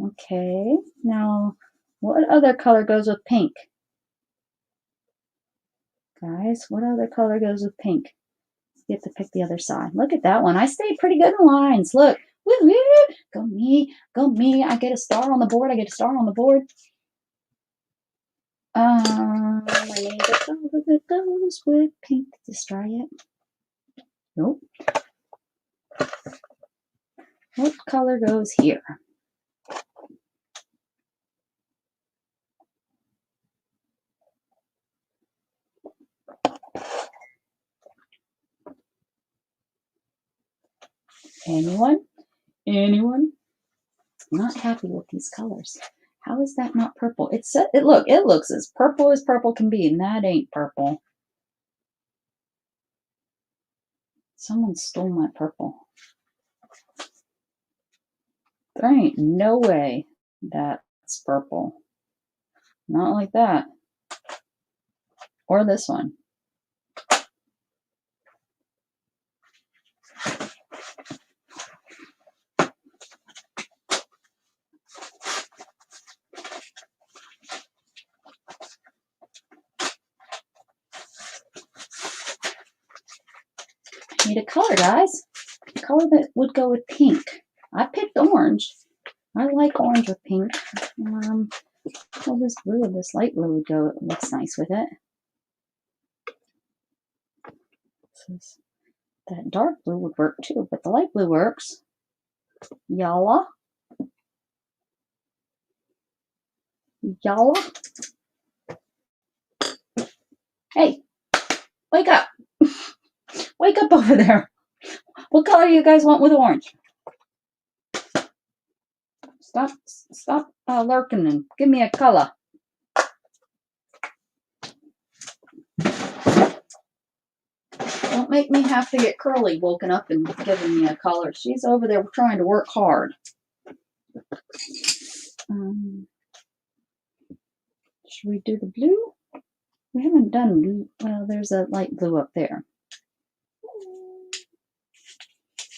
Okay, now what other color goes with pink? Guys, what other color goes with pink? get to pick the other side. Look at that one. I stayed pretty good in the lines. Look. Woo-hoo. Go me. Go me. I get a star on the board. I get a star on the board. I need a color that goes with pink. Just try it. Nope. What color goes here? Anyone? Anyone? I'm not happy with these colors. How is that not purple? It looks as purple can be, and that ain't purple. Someone stole my purple. There ain't no way that's purple. Not like that. Or this one. Need a color, guys. A color that would go with pink. I picked orange. I like orange with pink. Oh, this blue, this light blue would go. It looks nice with it. That dark blue would work too, but the light blue works. Yalla. Yalla. Hey, wake up. Wake up over there. What color do you guys want with orange? Stop lurking and give me a color. Don't make me have to get Curly woken up and giving me a color. She's over there trying to work hard. Should we do the blue? We haven't done blue. Well, there's a light blue up there.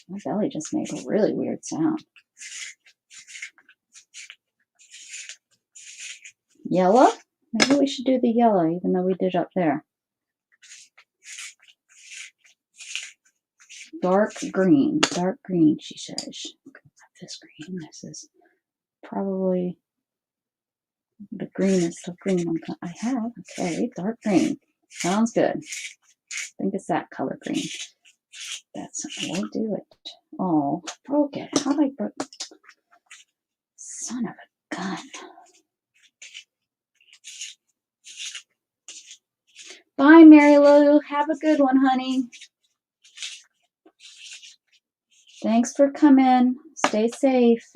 My belly just made a really weird sound. Yellow? Maybe we should do the yellow, even though we did up there. Dark green, she says. This green, this is probably the greenest of green one I have. Okay, dark green. Sounds good. I think it's that color green. That's we'll do it. Oh, broke it. How did I broke? Son of a gun. Bye, Mary Lou. Have a good one, honey. Thanks for coming. Stay safe.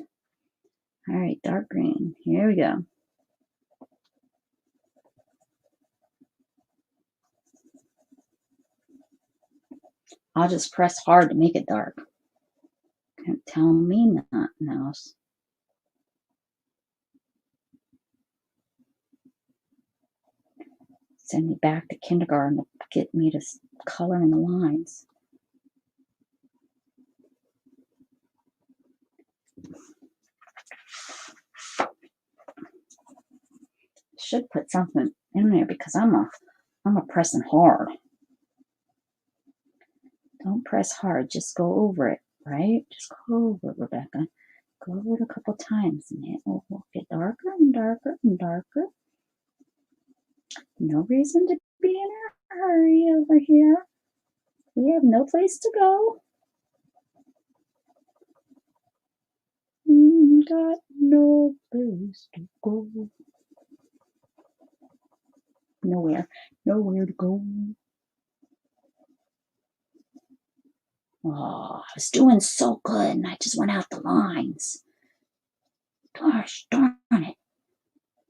All right, dark green. Here we go. I'll just press hard to make it dark. Can't tell me nothing else. Send me back to kindergarten to get me to color in the lines. Should put something in there because I'm a pressing hard. Don't press hard, just go over it, right? Just go over it, Rebecca. Go over it a couple times and it will get darker and darker and darker. No reason to be in a hurry over here. We have no place to go. Got no place to go. Nowhere to go. Oh, I was doing so good and I just went out the lines. Gosh darn it.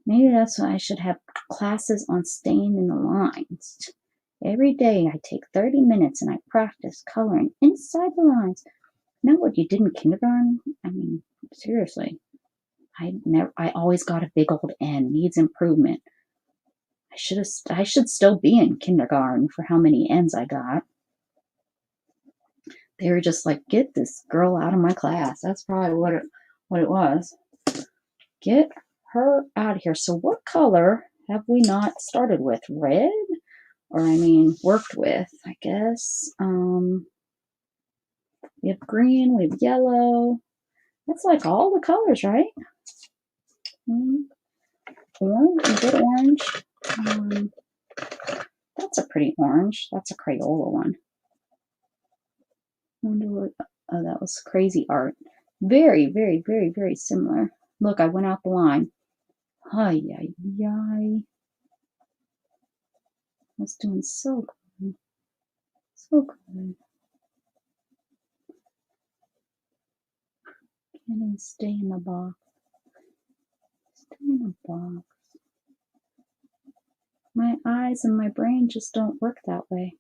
Maybe that's why I should have classes on staying in the lines. Every day I take 30 minutes and I practice coloring inside the lines. Not what you did in kindergarten. I mean, seriously. I always got a big old N. Needs improvement. I should still be in kindergarten for how many N's I got. They were just like, get this girl out of my class. That's probably what it was. Get her out of here. So what color have we not started with? Red? or I mean, worked with, I guess. We have green, we have yellow. That's like all the colors, right? Orange, a good orange. That's a pretty orange. That's a Crayola one. I wonder what, oh, that was crazy art. Very, very, very, very similar. Look, I went out the line. Ay, ay, ay. I was doing so good. So good. Can't even stay in the box. Stay in the box. My eyes and my brain just don't work that way.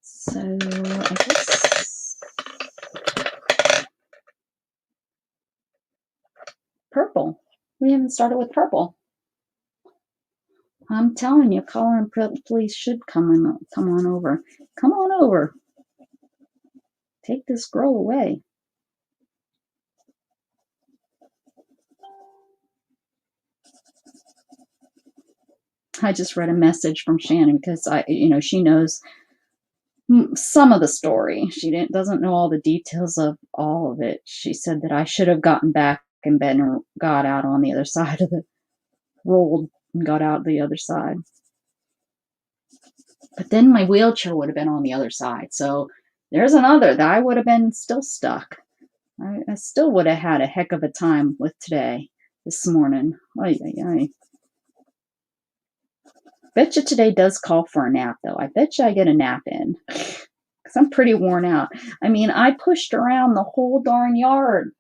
So I guess purple. We haven't started with purple. I'm telling you, color and please should come on over. Come on over. Take this girl away. I just read a message from Shannon because she knows some of the story. She doesn't know all the details of all of it. She said that I should have gotten back in bed and got out on the other side of the rolled and got out the other side. But then my wheelchair would have been on the other side. So there's another that I would have been still stuck. I still would have had a heck of a time with this morning. Ay, ay, ay. Bet you today does call for a nap, though. I bet you I get a nap in. Because I'm pretty worn out. I mean, I pushed around the whole darn yard.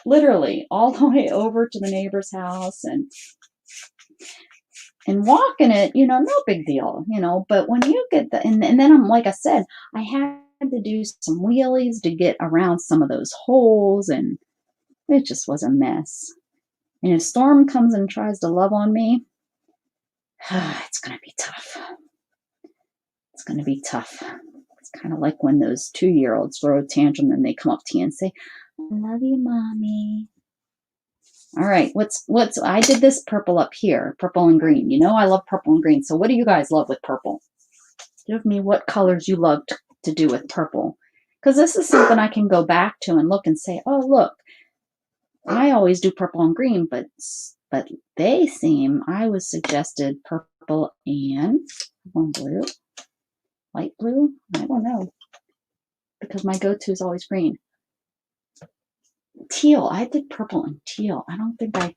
Literally, all the way over to the neighbor's house and walking it, no big deal, but when you get and then like I said, I had to do some wheelies to get around some of those holes, and it just was a mess. And if Storm comes and tries to love on me, it's going to be tough. It's going to be tough. It's kind of like when those 2-year-olds throw a tantrum and they come up to you and say, I love you, mommy. All right, I did this purple up here, purple and green. I love purple and green. So what do you guys love with purple? Give me what colors you love to do with purple. Because this is something I can go back to and look and say, oh, look, I always do purple and green, but I was suggested purple and blue, light blue. I don't know, because my go-to is always green. Teal. I did purple and teal. I don't think I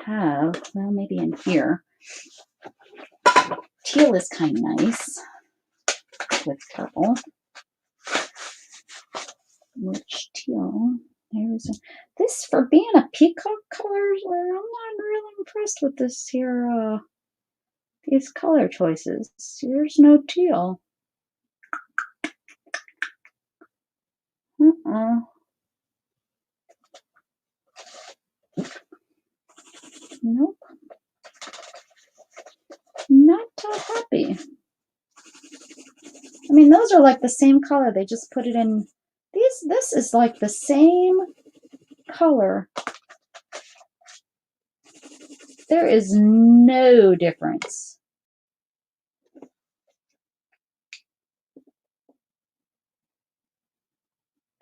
have. Well, maybe in here. Teal is kind of nice with purple. Which teal? This for being a peacock color. I'm not really impressed with this here. These color choices. There's no teal. Nope. Not happy. I mean, those are like the same color. They just put it in. This is like the same color. There is no difference.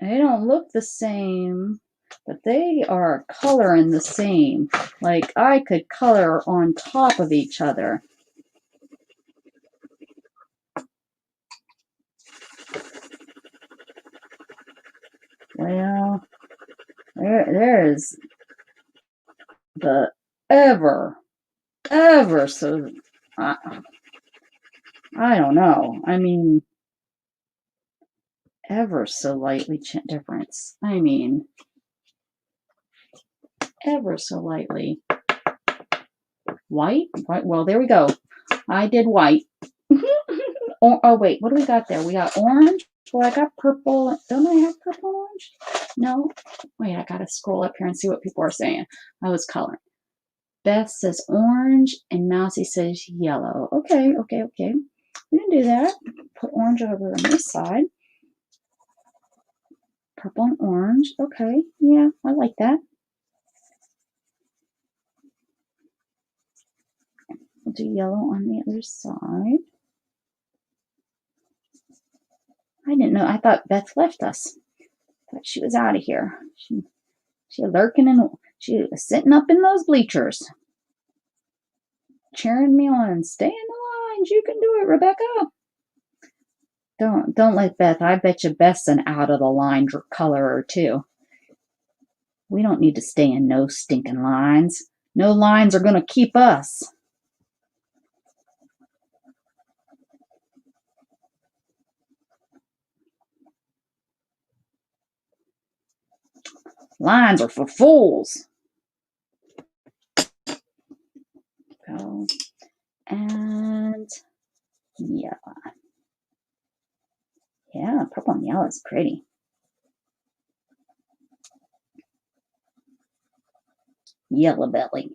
They don't look the same, but they are coloring the same. Like I could color on top of each other. Well, there is the ever so, I don't know. I mean, ever so lightly difference. I mean, ever so lightly. White? Well, there we go. I did white. Oh, wait, what do we got there? We got orange. Well, I got purple. Don't I have purple orange? No. Wait, I got to scroll up here and see what people are saying. I was coloring. Beth says orange and Mousy says yellow. Okay. We can do that. Put orange over on this side. Purple and orange. Okay. Yeah, I like that. do yellow on the other side. I didn't know. I thought Beth left us. I thought she was out of here. She lurking and she was sitting up in those bleachers, cheering me on. Stay in the lines. You can do it, Rebecca. Don't let Beth. I bet you Beth's an out of the line colorer too. We don't need to stay in no stinking lines. No lines are gonna keep us. Lines are for fools. Go. And yeah. Yeah, purple and yellow is pretty. Yellow belly.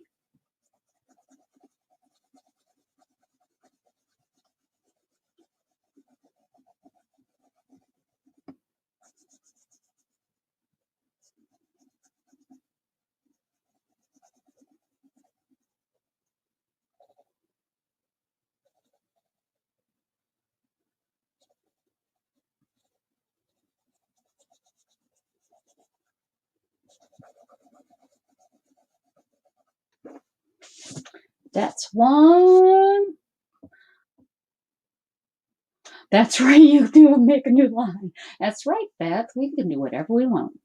That's one. That's right, you do make a new line. That's right, Beth. We can do whatever we want.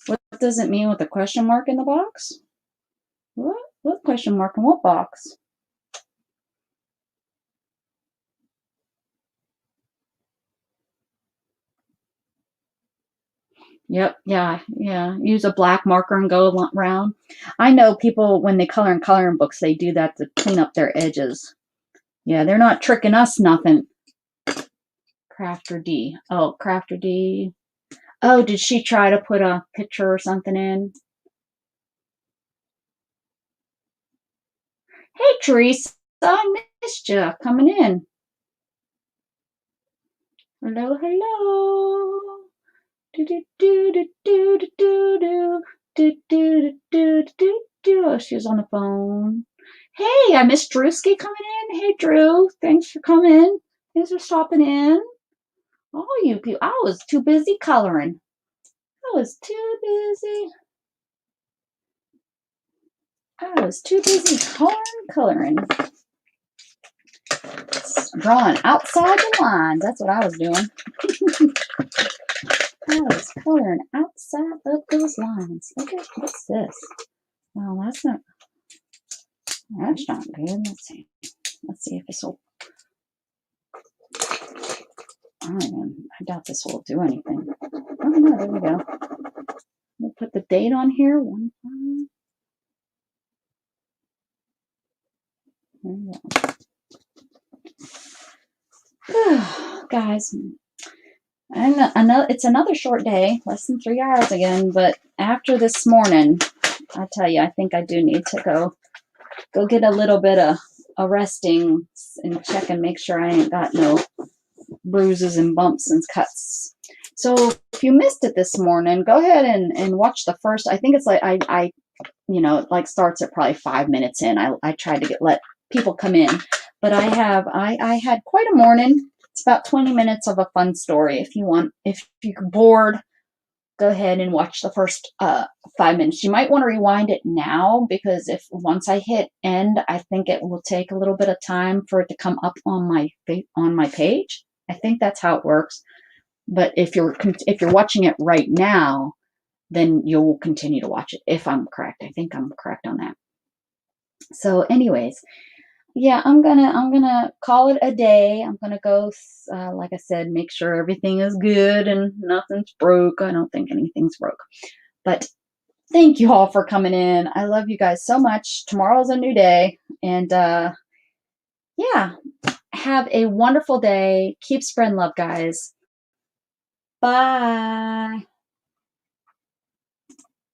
What does it mean with the question mark in the box? What? What question mark in what box? Yep, yeah. Use a black marker and go around. I know people, when they color in coloring books, they do that to clean up their edges. Yeah, they're not tricking us nothing. Crafter D. Oh, Crafter D. Oh, did she try to put a picture or something in? Hey, Teresa, I missed you coming in. Hello, hello. Do do do do do do do do do do do do. Oh, she was on the phone. Hey, I missed Drewski coming in. Hey, Drew, thanks for coming. Thanks for stopping in. Oh, you people, I was too busy coloring. I was too busy. Coloring. Drawing outside the lines. That's what I was doing. I was coloring outside of those lines. Okay, what's this? Well, that's not good. Let's see. Let's see if this will. I doubt this will do anything. Oh no, there we go. We'll put the date on here. 1 5. There we go. Guys, it's another short day, less than 3 hours again. But after this morning, I tell you, I think I do need to go get a little bit of a resting and check and make sure I ain't got no bruises and bumps and cuts. So if you missed it this morning, go ahead and watch the first. I think it's like I it like starts at probably 5 minutes in. I tried to let people come in, but I had quite a morning. It's about 20 minutes of a fun story. If you're bored, go ahead and watch the first 5 minutes. You might want to rewind it now, because once I hit end, I think it will take a little bit of time for it to come up on my page. I think that's how it works. But if you're watching it right now, then you'll continue to watch it. If I'm correct, I think I'm correct on that. So, anyways, yeah, I'm gonna call it a day. I'm gonna go, like I said, make sure everything is good and nothing's broke. I don't think anything's broke. But thank you all for coming in. I love you guys so much. Tomorrow's a new day, and yeah, have a wonderful day. Keep spreading love, guys. Bye.